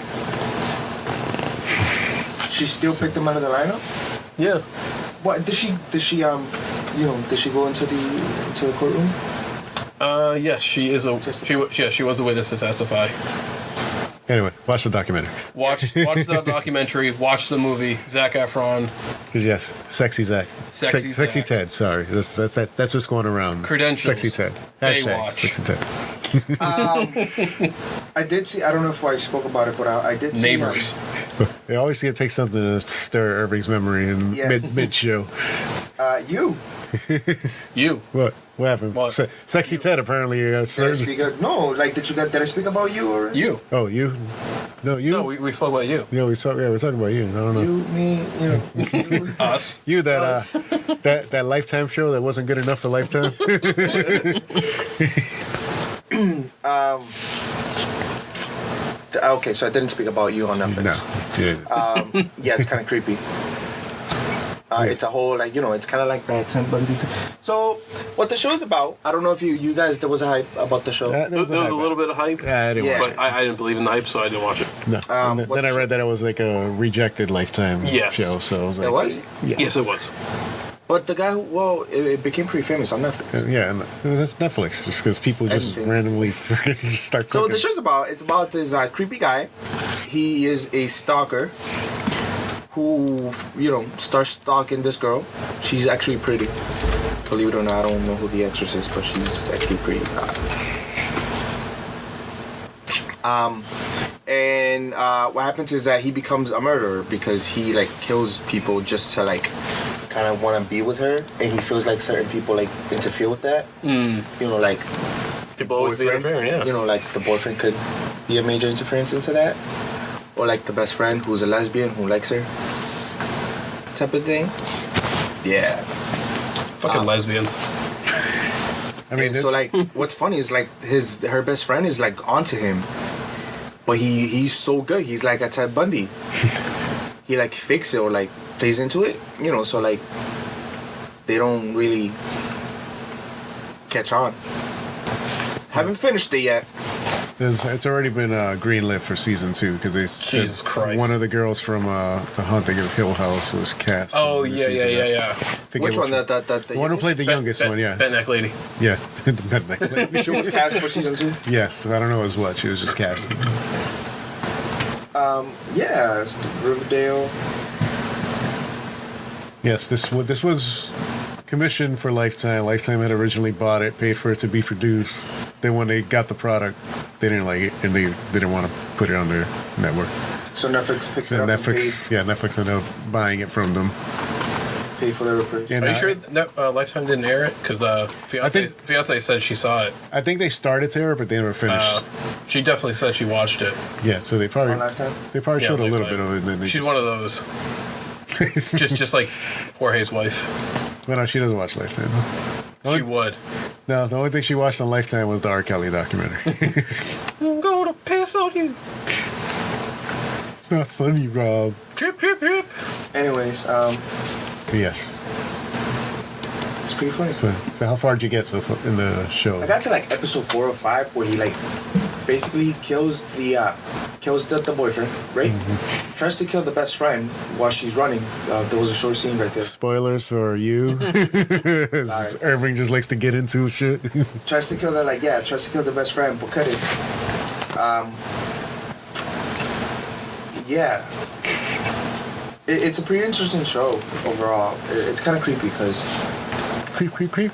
She still picked him out of the lineup? Yeah. What did she go into the courtroom? Yes, she was a witness to testify. Anyway, watch the documentary. Watch the documentary. Watch the movie. Zac Efron. Because yes, sexy Zac. Sexy Zac. Ted. Sorry, that's what's going around. Credentials. Sexy Ted. Baywatch. Sexy Ted. I did see. I don't know if I spoke about it, but I did see. Neighbors. They always see it takes something to stir Irving's memory in mid show. You. You. What happened? What? Sexy Ted apparently. Did I speak about you? You. Oh, you? No, you. No, we spoke about you. Yeah, we're talking about you. I don't know. You, me, you. Us. You that Lifetime show that wasn't good enough for Lifetime. Okay, so I didn't speak about you on Netflix. No. Yeah, it's kind of creepy. It's a whole, it's kind of like that Ted Bundy thing. So, what the show's about, I don't know if you guys, there was a hype about the show. There was a little bit of hype. Yeah, I didn't watch it. But I didn't believe in the hype, so I didn't watch it. No. Then I read that it was like a rejected Lifetime show. So I was like, it was? Yes, it was. But the guy, it became pretty famous on Netflix. Yeah, and that's Netflix, just because people just randomly start cooking. So what the show's about, it's about this creepy guy. He is a stalker who, starts stalking this girl. She's actually pretty. Believe it or not, I don't know who the actress is, but she's actually pretty hot. And what happens is that he becomes a murderer because he kills people just to kind of want to be with her, and he feels like certain people interfere with that. People always be interfering, yeah. The boyfriend could be a major interference into that, or the best friend who's a lesbian who likes her, type of thing. Yeah. Fucking lesbians. I mean, and so what's funny is her best friend is onto him, but he's so good. He's like a Ted Bundy. He fakes it or plays into it, so they don't really catch on. Haven't finished it yet. It's already been greenlit for season 2 because they said Jesus Christ. one of the girls from The Haunting of Hill House was cast. Oh, in the yeah. Forget Which one? The one who played the youngest one, yeah. Bent neck lady. Yeah. The Bedneck Lady. She was cast for season 2? Yes. I don't know as what. She was just cast. Yeah, it's Riverdale. Yes, this was commissioned for Lifetime. Lifetime had originally bought it, paid for it to be produced. Then when they got the product, they didn't like it, and they didn't want to put it on their network. So Netflix picked it up Netflix ended up buying it from them. paid for the repairs. And Are you sure that Lifetime didn't air it? Because fiance said she saw it. I think they started to air it, but they never finished. She definitely said she watched it. Yeah, so they probably On Lifetime? showed a little Lifetime. bit of it. And then they She's one of those. just like Jorge's wife. Well, no, she doesn't watch Lifetime. She would. No, the only thing she watched on Lifetime was the R. Kelly documentary. I'm gonna piss on you. It's not funny, Rob. Drip, drip, drip. Anyways, Yes. it's pretty funny. So how far did you get so far in the show? I got to like episode 4 or 5 where he like basically kills the boyfriend, right? Mm-hmm. Tries to kill the best friend while she's running. There was a short scene right there. Spoilers for you. As Irving just likes to get into shit. Tries to kill the best friend, but cut it. Yeah. It's a pretty interesting show overall. It's kind of creepy because Creep, creep, creep.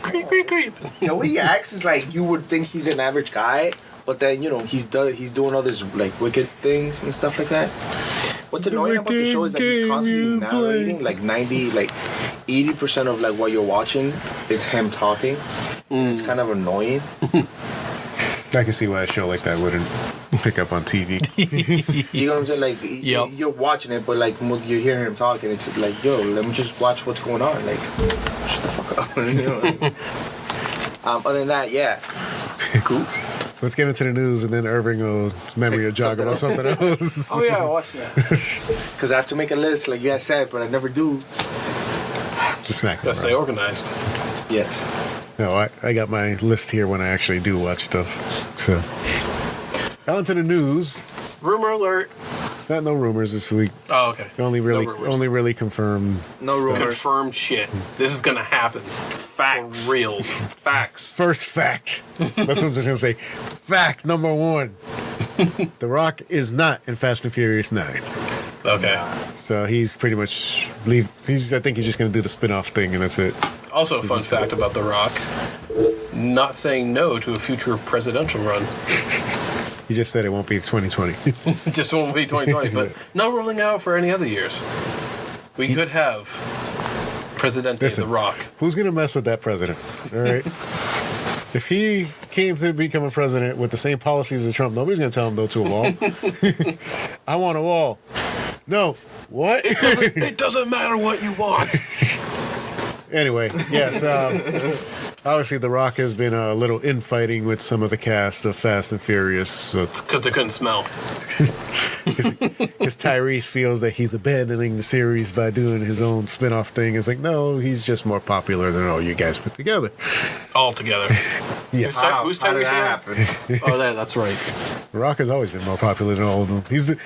Creep, creep, creep. the way he acts is like you would think he's an average guy, but then he's doing all this like wicked things and stuff like that. What's annoying about the show is that he's constantly narrating like 80% of like what you're watching is him talking. It's kind of annoying. I can see why a show like that wouldn't pick up on TV. You know what I'm saying? Like Yep. you're watching it, but like when you're hearing him talking, it's like, yo, let me just watch what's going on. Like, shut the fuck up. Other than that, yeah, cool. Let's get into the news, and then Irving will memory will jog about something else. Oh yeah, I watched that. Because I have to make a list, like you guys said, but I never do. Just smack. Gotta stay organized. Yes. No, I got my list here when I actually do watch stuff. So, on to the news. Rumor alert. No rumors this week. Oh, okay. Only really confirmed. No rumors. Confirmed shit. This is gonna happen. Facts. For reals. Facts. First fact. That's what I'm just gonna say. Fact number 1. The Rock is not in Fast and Furious 9. Okay. So he's pretty much I think he's just gonna do the spin-off thing, and that's it. Also, a fun fact about The Rock: not saying no to a future presidential run. He just said it won't be 2020. Just won't be 2020, but not ruling out for any other years. We could have Presidente Listen, The Rock. Who's gonna mess with that president? All right. If he came to become a president with the same policies as Trump, nobody's gonna tell him no to a wall. I want a wall. No. What? It doesn't matter what you want. Anyway, yes. Obviously, The Rock has been a little infighting with some of the cast of Fast and Furious. So Because they couldn't smell. because Tyrese feels that he's abandoning the series by doing his own spin-off thing. It's like, no, he's just more popular than all you guys put together. All together. Yeah. Who's How did Tyrese that again? happen? Oh, that's right. The Rock has always been more popular than all of them.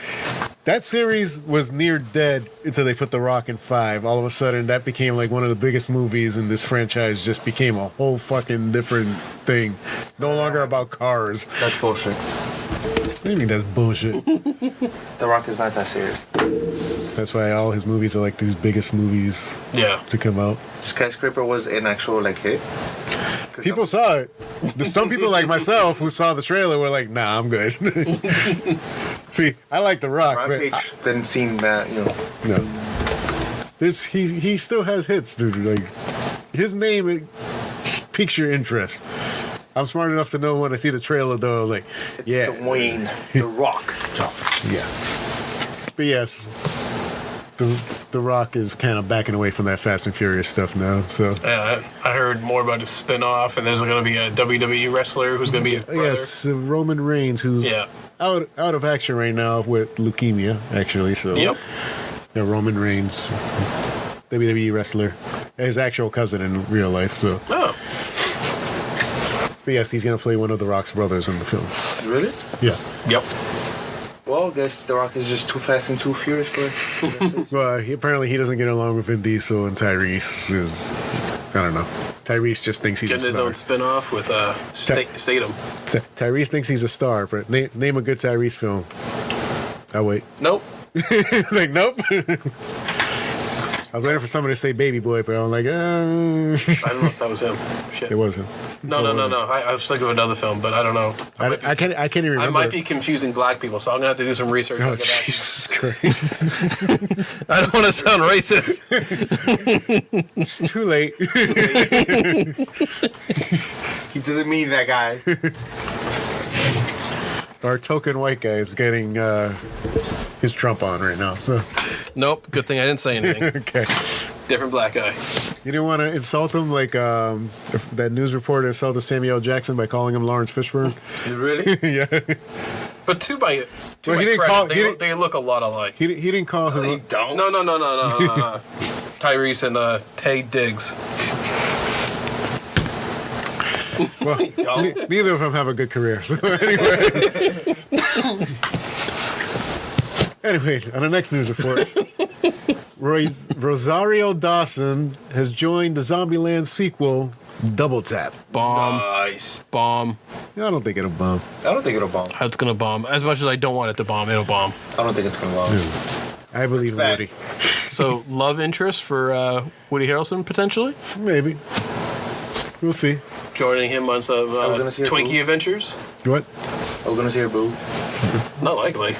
That series was near dead until they put The Rock in 5. All of a sudden, that became like one of the biggest movies, and this franchise just became a whole fucking different thing. No longer about cars. That's bullshit. What do you mean that's bullshit? The Rock is not that serious. That's why all his movies are like these biggest movies Yeah. to come out. Skyscraper was an actual like hit. People saw it. There's some people like myself who saw the trailer were like, nah, I'm good. See, I like The Rock, but Rampage didn't seem that, no. He still has hits, dude. Like his name, it piques your interest. I'm smart enough to know when I see the trailer, though. I was like, It's yeah, Dwayne The Rock Johnson. yeah. But yes, the Rock is kind of backing away from that Fast and Furious stuff now. So I heard more about his spin-off, and there's going to be a WWE wrestler who's going to be his brother. yes, Roman Reigns, who's out of action right now with leukemia, actually. So Yep. yeah, Roman Reigns, WWE wrestler, his actual cousin in real life. So Oh. But yes, he's gonna play one of The Rock's brothers in the film. Really? Yeah. Yep. Well, I guess The Rock is just too fast and too furious for. Well, apparently he doesn't get along with Vin Diesel, and Tyrese is, I don't know. Tyrese just thinks he's Getting a his star. own spin-off with Statham. Tyrese thinks he's a star, but name a good Tyrese film. Oh, wait. Nope. It's like, nope. I was waiting for somebody to say Baby Boy, but I'm like, I don't know if that was him. Shit. It wasn't. No. I was thinking of another film, but I don't know. I can't even remember. I might be confusing black people, so I'm gonna have to do some research. Oh, and get back to you. Jesus Christ. I don't want to sound racist. It's too late. He doesn't mean that, guys. Our token white guy is getting his Trump on right now, so. Nope. Good thing I didn't say anything. Okay. Different black guy. You didn't want to insult him like if that news reporter insulted Samuel L. Jackson by calling him Lawrence Fishburne? Really? Yeah. But to my Well, he didn't credit, call- they, he look, they look a lot alike. He didn't call him. They don't. No. Tyrese and Tay Diggs. Well, don't. neither of them have a good career. So anyway. Anyway, on the next news report, Rosario Dawson has joined the Zombieland sequel, Double Tap. Bomb. Nice. Bomb. I don't think it'll bomb. I don't think it'll bomb. It's gonna bomb. As much as I don't want it to bomb, it'll bomb. I don't think it's gonna bomb. I believe in Back. Woody. So, love interest for Woody Harrelson potentially Maybe. We'll see. joining him on some Are we gonna see her Twinkie boob? adventures. What? Are we gonna see her boob? Not likely.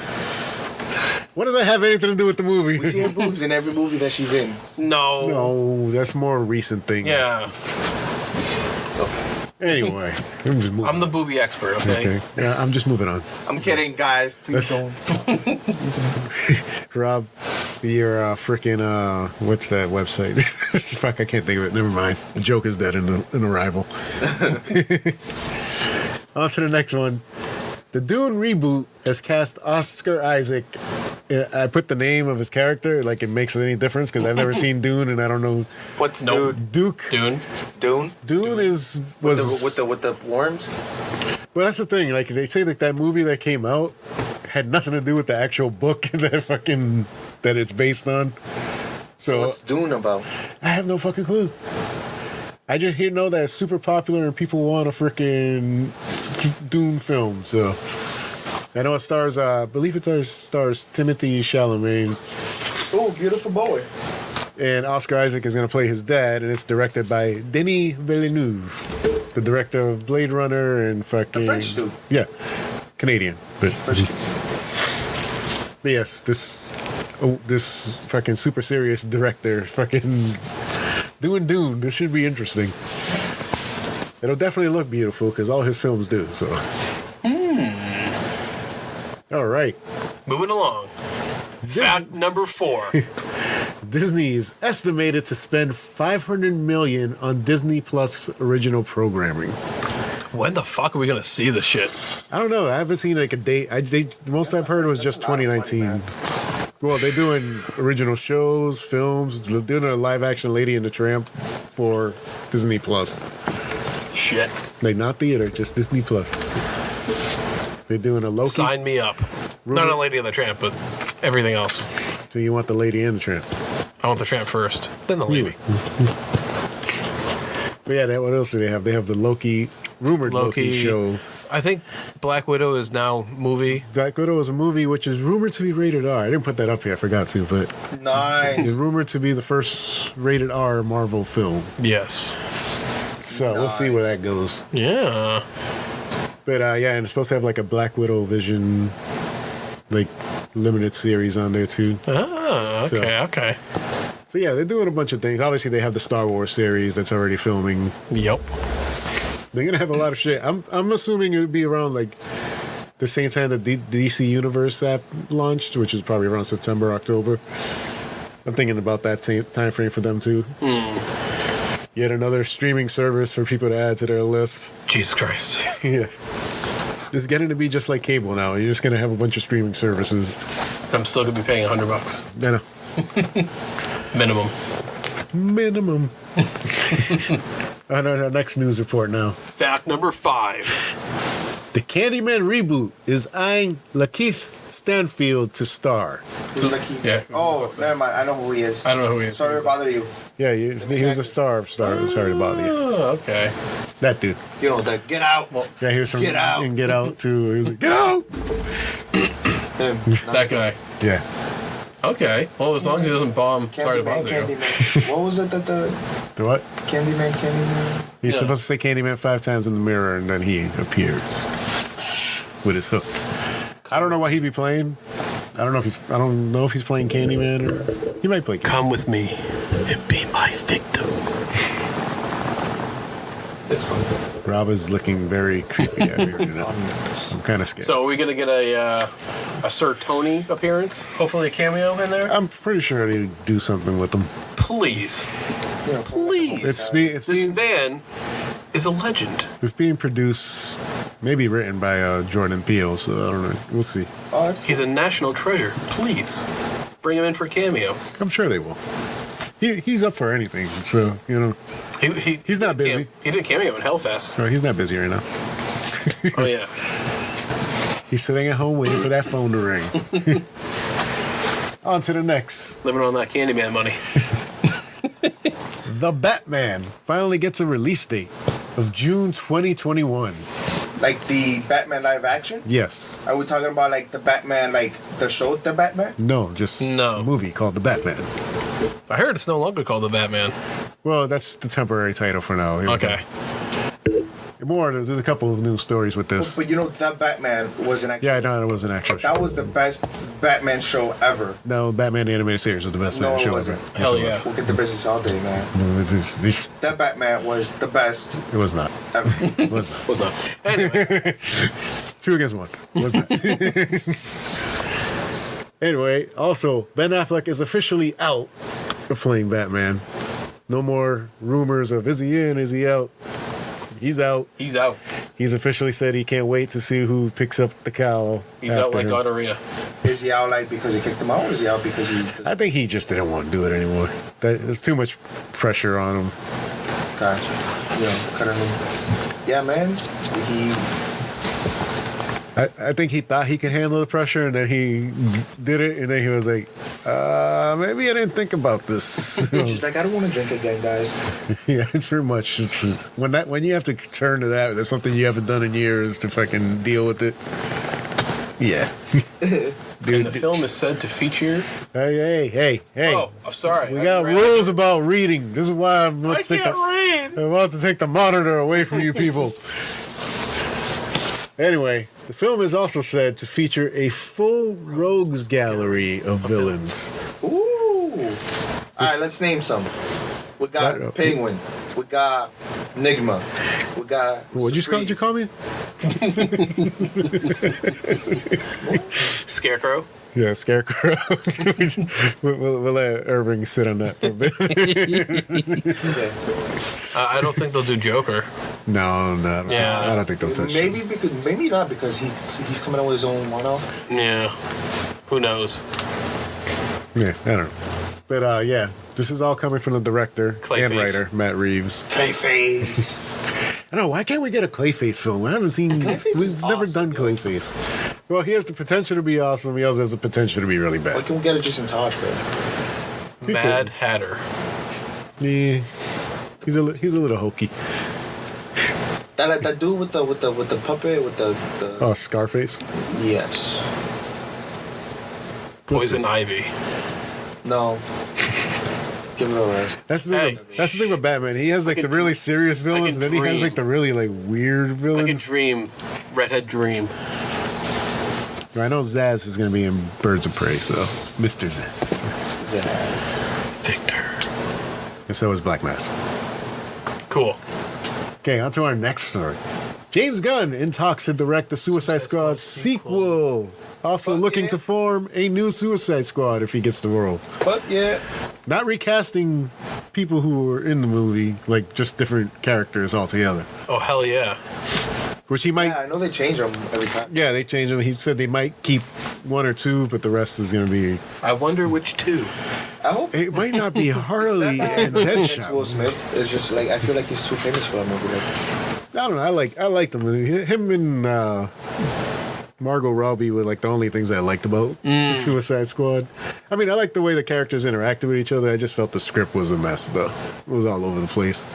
What does that have anything to do with the movie? We see her boobs in every movie that she's in. No. No, that's more a recent thing. Yeah. Anyway, I'm just moving. I'm the booby expert. Okay. Okay. Yeah, I'm just moving on. I'm kidding, guys. Please don't. Rob, your freaking what's that website? Fuck, I can't think of it. Never mind. The joke is dead in Arrival. On to the next one. The Dune reboot has cast Oscar Isaac. I put the name of his character like it makes any difference because I've never seen Dune and I don't know. What's Nope. dude? Duke. Dune. Dune? Dune is With was the worms? well. That's the thing. Like they say that movie that came out had nothing to do with the actual book that it's based on. So What's Dune about? I have no fucking clue. I just know that it's super popular and people want a freaking Dune film. So I know it stars, I believe it stars Timothy Chalamet, Oh, beautiful boy. and Oscar Isaac is going to play his dad, and it's directed by Denis Villeneuve, the director of Blade Runner and fucking The French dude. Yeah, Canadian, but yes, this fucking super serious director fucking doing Dune. This should be interesting. It'll definitely look beautiful because all his films do. So, all right. Moving along. Fact number 4. Disney is estimated to spend $500 million on Disney Plus original programming. When the fuck are we gonna see this shit? I don't know. I haven't seen like a date. The most I've heard was just 2019. Well, they're doing original shows, films. They're doing a live action Lady and the Tramp for Disney Plus. Shit. Like not theater, just Disney Plus. They're doing a Loki. Sign me up. Not a Lady of the Tramp, but everything else. So you want the Lady and the Tramp? I want the Tramp first, then the Lady. But yeah, what else do they have? They have the rumored Loki show. I think Black Widow is now movie. Black Widow is a movie which is rumored to be rated R. I didn't put that up here. I forgot to, but Nice. it's rumored to be the first rated R Marvel film. Yes. So we'll see where that goes. Yeah. But yeah, and it's supposed to have like a Black Widow Vision, like limited series on there too. Ah, okay. So yeah, they're doing a bunch of things. Obviously, they have the Star Wars series that's already filming. Yep. They're gonna have a lot of shit. I'm assuming it would be around like the same time that the DC Universe app launched, which is probably around September, October. I'm thinking about that time frame for them too. Yet another streaming service for people to add to their list. Jesus Christ. Yeah. It's getting to be just like cable now. You're just gonna have a bunch of streaming services. I'm still gonna be paying $100 I know. minimum. Minimum. On our next news report now. Fact number 5. The Candyman reboot is eyeing Lakeith Stanfield to star. Who's Lakeith? Yeah. Oh, never mind. I know who he is. I don't know who he is. Sorry to bother you. Yeah, he was the star of Star. Sorry to bother you. Oh, okay. That dude. You know, the Get Out. Yeah, he was from Get Out. and Get Out too. He was like, Get Out! Him. That guy. Yeah. Okay. Well, as long as he doesn't bomb, sorry to Candyman, bother you. Candyman. What was it that the The what? Candyman? He's Yeah. supposed to say Candyman 5 times in the mirror, and then he appears with his hook. I don't know what he'd be playing. I don't know if he's playing Candyman or he might play Candyman. Come with me and be my victim. Rob is looking very creepy out here. I'm kind of scared. So are we going to get a Sir Tony appearance? Hopefully a cameo in there? I'm pretty sure they do something with him. Please. Please. It's This being man is a legend. it's being produced, maybe written by Jordan Peele. So I don't know. We'll see. Oh, that's cool. He's a national treasure. Please. Bring him in for a cameo. I'm sure they will. He's up for anything. So he's not busy. He did a cameo in Hellfest. He's not busy right now. Oh, yeah. He's sitting at home waiting for that phone to ring. On to the next. Living on that Candyman money. The Batman finally gets a release date of June 2021. Like the Batman live action? Yes. Are we talking about like the Batman, like the show The Batman? No, just No. a movie called The Batman. I heard it's no longer called The Batman. Well, that's the temporary title for now. Okay. There's a couple of new stories with this. But you know, that Batman was an actual. Yeah, I know it was an actual show. That was the best Batman show ever. No, Batman the Animated Series was the best No, Batman it show wasn't. ever. Hell Yes, yeah. We'll get the business all day, man. It That Batman was the best was not. ever. It was not. Was not. Anyway. 2 against 1. Was not. Anyway, also, Ben Affleck is officially out of playing Batman. No more rumors of is he in, is he out? He's out. He's out. He's officially said he can't wait to see who picks up the cowl. He's out after like him. gonorrhea. Is he out like because he kicked him out, or is he out because he? I think he just didn't want to do it anymore. There's too much pressure on him. Gotcha. You know, cutting him. Yeah, man. I think he thought he could handle the pressure, and then he did it, and then he was like, maybe I didn't think about this. She's like, I don't want to drink again, guys. Yeah, it's pretty much when you have to turn to that. There's something you haven't done in years to fucking deal with it. Yeah. And the film is said to feature. Hey. Oh, I'm sorry. We I got read- rules about reading. This is why I'm I about to take can't read. I'm about to take the monitor away from you people. Anyway, the film is also said to feature a full rogues gallery of villains. Ooh. All right, let's name some. We got Penguin. We got Enigma. We got. What'd you call me? Scarecrow. Yeah, Scarecrow. we'll let Irving sit on that for a bit. Okay. I don't think they'll do Joker. No, Yeah. I don't think they'll touch Maybe not because he's coming out with his own one-off. Yeah. Who knows? Yeah, I don't know. But yeah, this is all coming from the director and Clayface. writer, Matt Reeves. Clayface. I don't know, why can't we get a Clayface film? I haven't seen, Clayface is we've never awesome, done Clayface. Well, he has the potential to be awesome. He also has the potential to be really Why bad. can't we get a Jason Todd film? Mad Hatter. Yeah, he's a little hokey. That dude with the puppet with the Oh, Scarface. yes. Poison Ivy. No. Give it a rest. That's the thing. Hey. That's the thing with Batman. He has like the really serious villains, and then he has like the really like weird Like a villains. dream. Redhead Dream. I know Zaz is gonna be in Birds of Prey, so Mr. Zaz. Zaz. Victor. And so is Black Mask. Cool. Okay, on to our next story. James Gunn in talks to direct the Suicide Squad sequel. Also looking to form a new Suicide Squad if he gets the role. But yeah. Not recasting people who were in the movie, like just different characters altogether. Oh, hell yeah. Which he might. Yeah, I know they change them every time. Yeah, they changed them. He said they might keep one or two, but the rest is going to be. I wonder which two. I hope it might not be Harley and it's Deadshot. Will Smith. It's just like I feel like he's too famous for that movie. Like, I don't know. I liked him. Him and Margot Robbie were like the only things I liked about Suicide Squad. I mean, I liked the way the characters interacted with each other. I just felt the script was a mess, though. It was all over the place.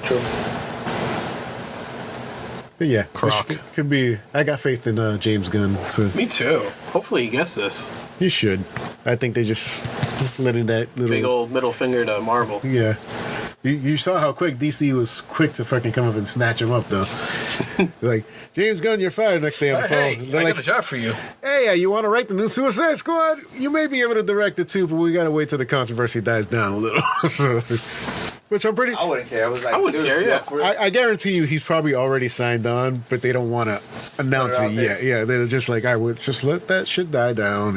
true. But yeah, Croc. could be. I got faith in James Gunn. So Me too. Hopefully he gets this. he should. I think they just letting that little Big old middle finger to Marvel. Yeah. You saw how quick DC was quick to fucking come up and snatch him up, though. Like, James Gunn, you're fired next day on the phone. Hey, They're I like, got a job for you. hey, you want to write the new Suicide Squad? You may be able to direct it too, but we got to wait till the controversy dies down a little. So, which I'm pretty... I wouldn't care. I was like, I wouldn't care, yeah. for it. I guarantee you he's probably already signed on, but they don't want to announce Put it out it there. yet. Yeah, they're just like, I would just let that shit die down,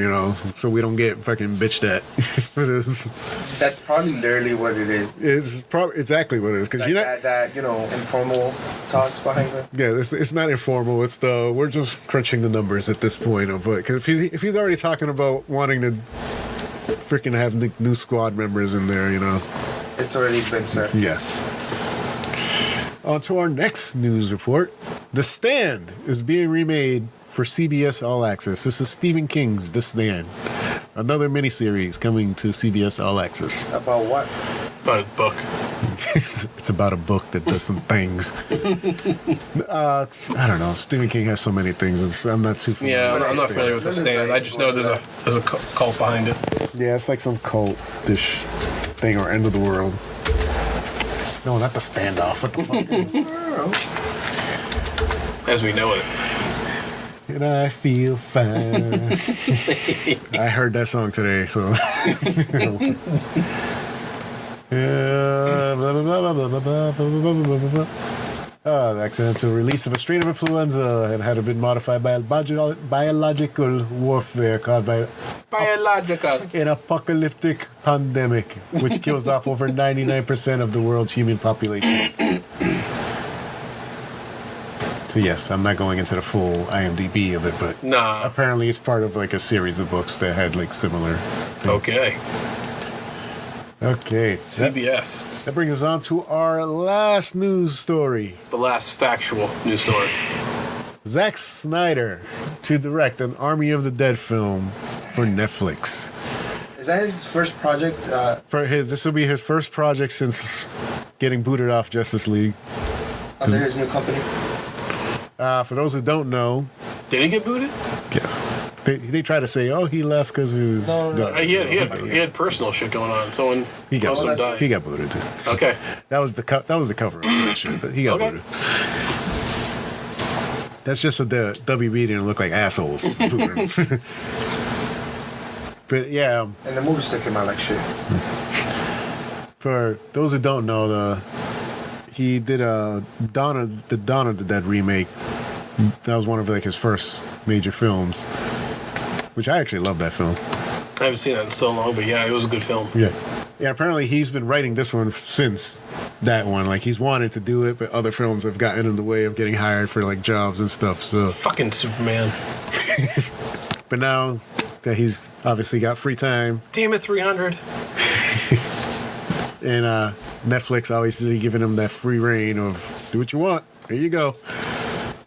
so we don't get fucking bitched at. That's probably literally what it is. It's probably exactly what it is. Because Like that informal talks behind it. yeah, it's not informal. It's we're just crunching the numbers at this point of what. Because if he's already talking about wanting to freaking have new squad members in there, It's already been said. Yeah. On to our next news report. The Stand is being remade for CBS All Access. This is Stephen King's The Stand. Another miniseries coming to CBS All Access. About what? About a book. It's about a book that does some things. I don't know. Stephen King has so many things. I'm not too familiar. Yeah, with I'm The not Stand. familiar with the stand. I just know there's a cult behind it. Yeah, it's like some cult-ish thing or end of the world. No, not the standoff. What the fuck? As we know it. And I feel fine. I heard that song today, so. The accidental release of a strain of influenza and had been modified by biological warfare caused by Biological. an apocalyptic pandemic, which kills off over 99% of the world's human population. So yes, I'm not going into the full IMDb of it, but Nah. apparently it's part of like a series of books that had like similar. Okay. Okay. CBS. That brings us on to our last news story. The last factual news story. Zack Snyder to direct an Army of the Dead film for Netflix. Is that his first project? This will be his first project since getting booted off Justice League. Under his new company? For those who don't know, Did he get booted? yes, they try to say, oh, he left because he was. No. He had personal shit going on. Someone He got close to him booted. died. He got booted too. Okay. That was the cover of that shit. But he got Okay. booted. That's just so the WB didn't look like assholes. Booted him. But yeah, And the movie still came out like shit. for those who don't know, he did Dawn of the Dead remake. That was one of like his first major films, which I actually love that film. I haven't seen that in so long, but yeah, it was a good film. Yeah. Apparently he's been writing this one since that one. Like he's wanted to do it, but other films have gotten in the way of getting hired for like jobs and stuff. So, Fucking Superman. but now that he's obviously got free time, Damn it, 300. and Netflix obviously giving him that free reign of do what you want. Here you go.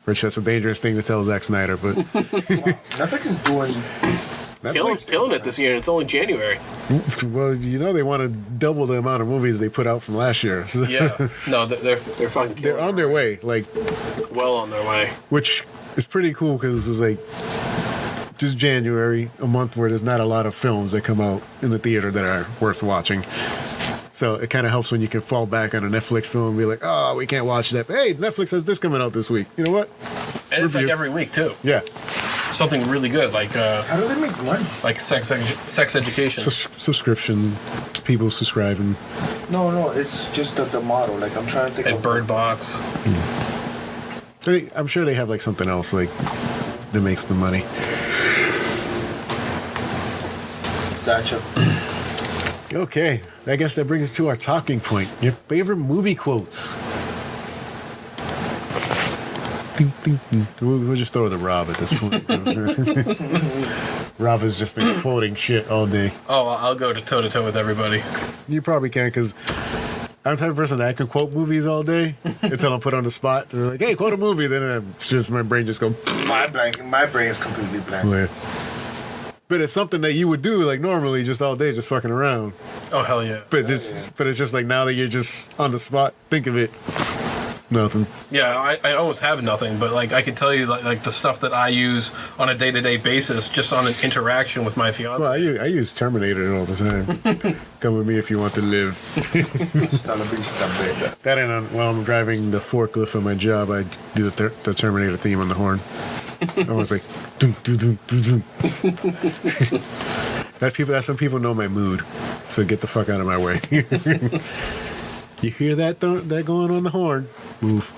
Which that's a dangerous thing to tell Zack Snyder, but Netflix is doing. Killing it this year, and it's only January. well, they want to double the amount of movies they put out from last year. So Yeah. No, they're fucking killing they're on their way, like, Well on their way. which is pretty cool because it's like just January, a month where there's not a lot of films that come out in the theater that are worth watching. So it kind of helps when you can fall back on a Netflix film and be like, oh, we can't watch that. But hey, Netflix has this coming out this week. You know what? And it's like Review. every week, too. Yeah. Something really good, like How do they make money? sex education. Subscription, people subscribing. No, it's just the model. Like I'm trying to think And of Bird Box. I'm sure they have like something else like that makes the money. Gotcha. Okay, I guess that brings us to our talking point. Your favorite movie quotes. Ding, ding, ding. We'll just throw the Rob at this point. Rob has just been quoting shit all day. Oh, I'll go toe to toe with everybody. You probably can, because I'm the type of person that I can quote movies all day until I'm put on the spot. They're like, hey, quote a movie. Then my brain just goes. My brain is completely blank. Yeah. But it's something that you would do like normally, just all day, just fucking around. Oh, hell yeah. But it's just like now that you're just on the spot, think of it. Nothing. Yeah, I almost have nothing, but like I can tell you like the stuff that I use on a day-to-day basis, just on an interaction with my fiance. Well, I use Terminator all the time. Come with me if you want to live. That and while I'm driving the forklift on my job, I do the Terminator theme on the horn. I was like, doom, doom, doom, doom, doom. That's when people know my mood. So get the fuck out of my way. You hear that going on the horn? Move.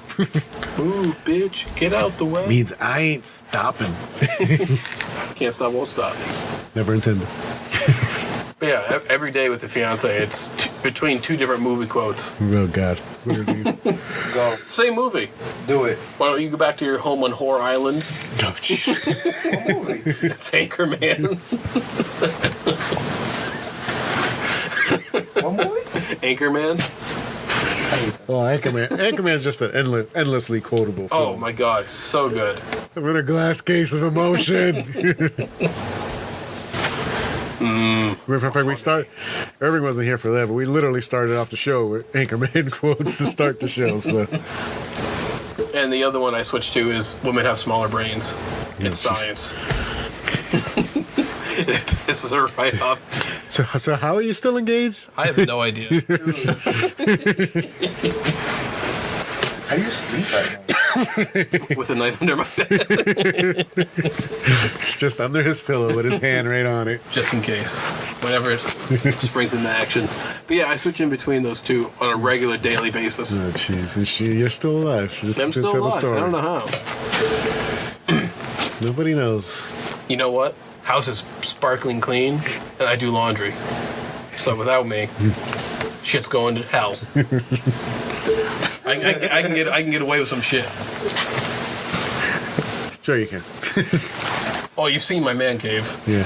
Ooh, bitch, get out the way. Means I ain't stopping. Can't stop, won't stop. Never intended. But yeah, every day with the fiance, it's between two different movie quotes. Oh, God. What are these? Go. Same movie. Do it. Why don't you go back to your home on Whore Island? No, jeez. What movie? It's Anchorman. What movie? Anchorman? Oh, Anchorman's just an endlessly quotable film. Oh my god, so good. I'm in a glass case of emotion. In fact, Irving wasn't here for that, but we literally started off the show with Anchorman quotes to start the show. So, and the other one I switched to is "Women have smaller brains." It's Yeah, science. It pisses her right off. So how are you still engaged? I have no idea. How do you sleep at night? With a knife under my bed. Just under his pillow with his hand right on it. Just in case. Whenever it springs into action. But yeah, I switch in between those two on a regular daily basis. Oh, jeez. You're still alive. I'm still alive. I don't know how. Nobody knows. You know what? House is sparkling clean, and I do laundry. So without me, shit's going to hell. I can get away with some shit. Sure you can. Oh, you've seen my man cave. Yeah.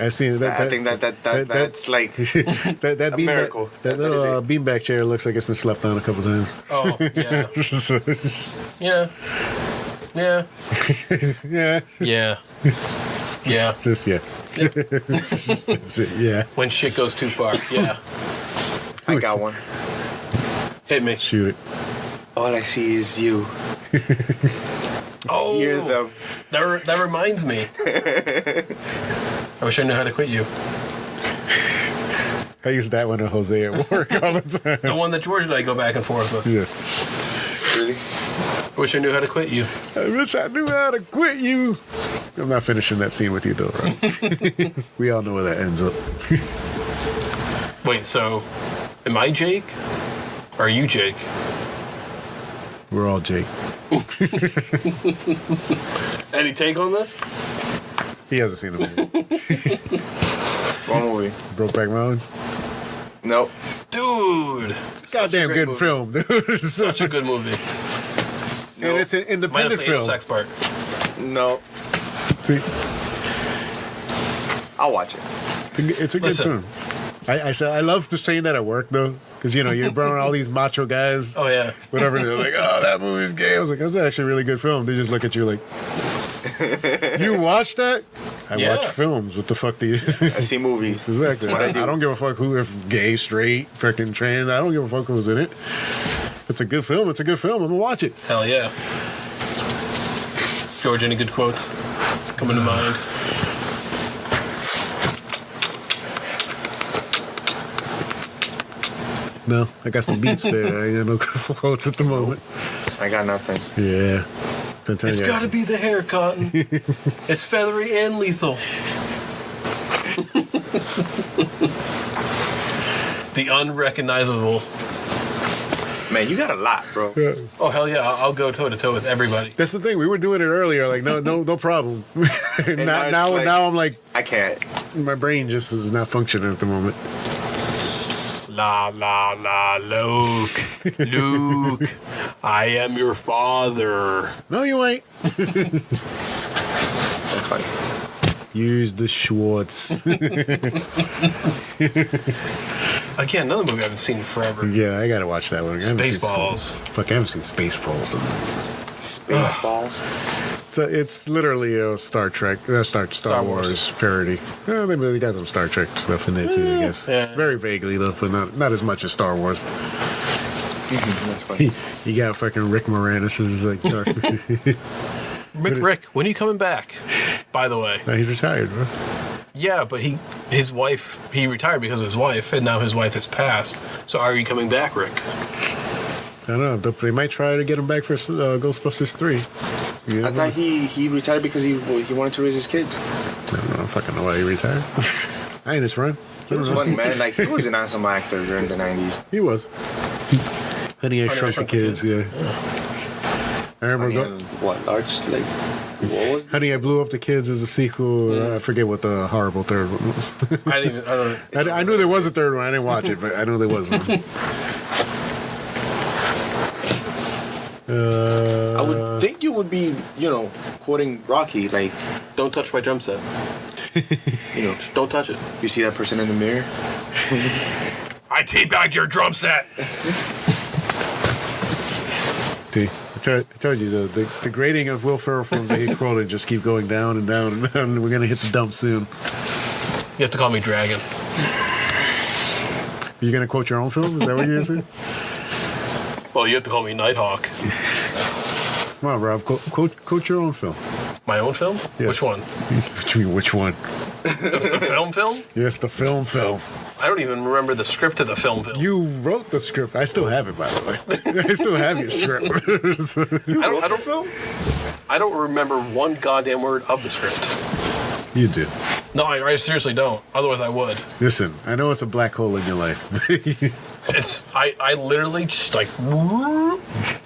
I seen that. I think that's like that a miracle. That little beanbag chair looks like it's been slept on a couple times. Oh, yeah. Yeah. Yeah. Yeah. Yeah. Yeah. Just yeah. That's it, yeah. When shit goes too far. Yeah. I got one. Hit me. Shoot it. All I see is you. Oh. Hear them. That reminds me. I wish I knew how to quit you. I use that one to Jose at work all the time. The one that George and I go back and forth with. Yeah. Really? I wish I knew how to quit you. I wish I knew how to quit you. I'm not finishing that scene with you though, right? We all know where that ends up. Wait, so am I Jake? Or are you Jake? We're all Jake. Any take on this? He hasn't seen the movie. Wrong movie. Brokeback Mountain. Nope. Dude. Goddamn good movie. film, dude. Such a good movie. And it's an Minus independent the anal film. sex part. No. See, I'll watch it. it's a good Listen. film. I said I love to saying that at work though, because you're around all these macho guys. Oh, yeah. Whatever, they're like, oh, that movie's gay. I was like, that's actually a really good film. They just look at you like, you watch that? I Yeah. watch films. What the fuck do you? I see movies. Exactly. That's what I do. I don't give a fuck who, if gay, straight, freaking trans. I don't give a fuck who's in it. If it's a good film. It's a good film. I'm gonna watch it. Hell yeah. George, any good quotes coming to mind? No, I got some beats there. I got no quotes at the moment. I got nothing. Yeah. It's got to be the hair, Cotton. It's feathery and lethal. The unrecognizable. Man, you got a lot, bro. Oh, hell yeah. I'll go toe to toe with everybody. That's the thing. We were doing it earlier. Like, no problem. now I'm like, I can't. my brain just is not functioning at the moment. La, la, la, Luke. Luke, I am your father. No, you ain't. That's funny. Use the Schwartz. Again, another movie I haven't seen in forever. Yeah, I gotta watch that one. Spaceballs. Fuck, I haven't seen Spaceballs. Spaceballs. It's literally a Star Trek, Star Wars parody. Yeah, they got some Star Trek stuff in there too, I guess. Yeah. Very vaguely though, but not as much as Star Wars. That's funny. You got fucking Rick Moranis is like Dark. Rick, when are you coming back? By the way. No, he's retired, bro. Yeah, but he retired because of his wife, and now his wife has passed. So are you coming back, Rick? I don't know. They might try to get him back for Ghostbusters 3. I thought he retired because he wanted to raise his kids. I don't know. I fucking know why he retired. I ain't his friend. He was funny, man. Like, he was an awesome actor during the 90s. He was. Honey, I Shrunk the Kids, yeah. I remember what Honey, I Blew Up the Kids as a sequel. I forget what the horrible third one was. I knew there was a third one. I didn't watch it, but I know there was one. I would think you would be, quoting Rocky, like, don't touch my drum set. Just don't touch it. You see that person in the mirror? I teabag your drum set. See, I told you, the grading of Will Ferrell films that he quoted just keep going down and down and down, and we're going to hit the dump soon. You have to call me Dragon. Are you going to quote your own film? Is that what you're going to say? Well, you have to call me Nighthawk. Come on, Rob, quote your own film. My own film? Yes. Which one? Which one? The film? Yes, the film. I don't even remember the script of the film. You wrote the script. I still have it, by the way. I still have your script. I don't remember one goddamn word of the script. You do. No, I seriously don't. Otherwise, I would. Listen, I know it's a black hole in your life. I literally just like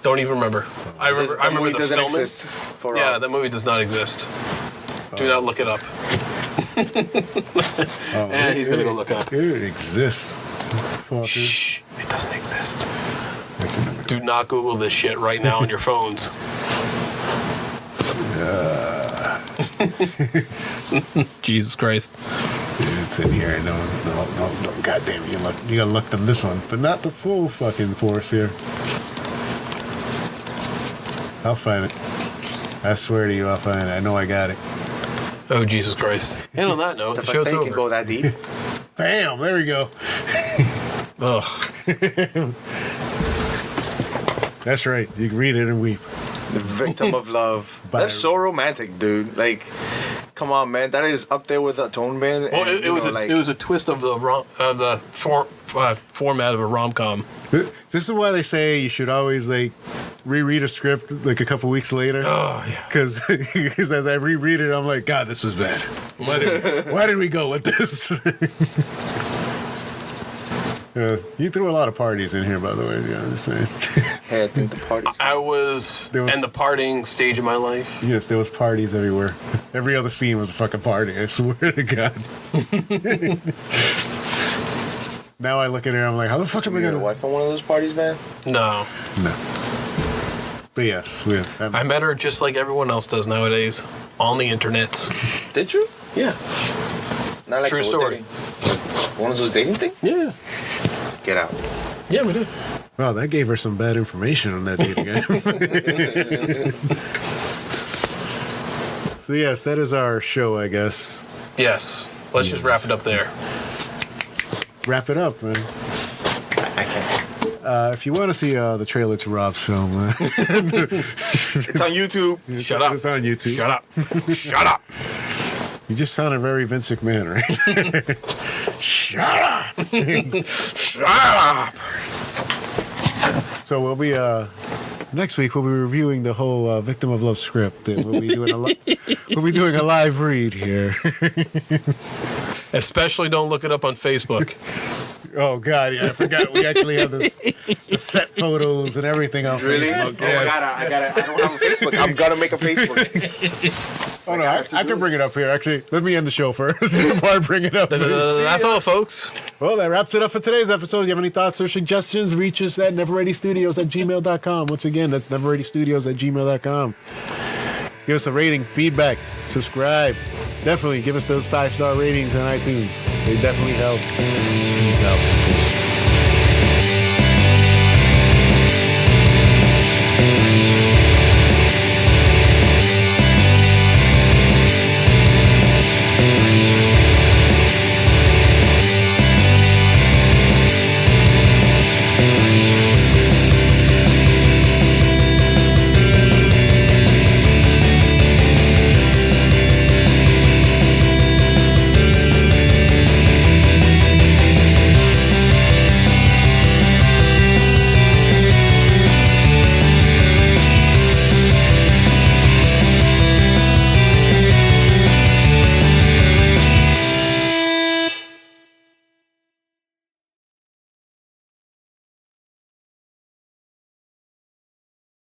don't even remember. I remember the doesn't filming. exist for Yeah, that movie does not exist. Do not look it up. And he's gonna go look it up. It exists. Shh! It doesn't exist. Do not Google this shit right now on your phones. Jesus Christ. It's in here. No. Goddamn, you gotta look on this one, but not the full fucking force here. I'll find it. I swear to you, I'll find it. I know I got it. Oh, Jesus Christ. And on that note, the show's over. Can go that deep. Bam! There we go. Ugh. That's right. You can read it and weep. The Victim of Love. That's so romantic, dude. Like, come on, man. That is up there with a tone band. Well, it was a twist of the format of a rom-com. This is why they say you should always reread a script a couple weeks later. Oh yeah. Because as I reread it, I'm like, God, this was bad. Why did we go with this? You threw a lot of parties in here, by the way. Yeah, I'm just saying. Hey, I think the parties. I was in the partying stage of my life. Yes, there was parties everywhere. Every other scene was a fucking party. I swear to God. Now I look at her, I'm like, how the fuck am I gonna? Your wife on one of those parties, man? No. But yes, I met her just like everyone else does nowadays, on the internets. Did you? Yeah. Not like True story. One of those dating things? Yeah. Get out. Yeah, we did. Wow, that gave her some bad information on that dating game. So yes, that is our show, I guess. Yes. Let's just wrap it up there. Wrap it up, man. I can't. If you want to see the trailer to Rob's film, It's on YouTube. Shut up. It's on YouTube. Shut up. Shut up. You just sounded very Vince McMahon, right? Shut up. Shut up. So we'll be next week. We'll be reviewing the whole Victim of Love script, and we'll be doing a live read here. Especially don't look it up on Facebook. Oh God, yeah, I forgot we actually have the set photos and everything on Facebook. Oh, yes. I don't have a Facebook. I'm gonna make a Facebook. Oh no, I can bring it up here. Actually, let me end the show first before I bring it up. That's all, folks. Well, that wraps it up for today's episode. If you have any thoughts or suggestions, reach us at neverreadystudios@gmail.com. Once again, that's neverreadystudios@gmail.com. Give us a rating, feedback, subscribe, definitely give us those 5-star ratings on iTunes. They definitely help. Peace out. Peace.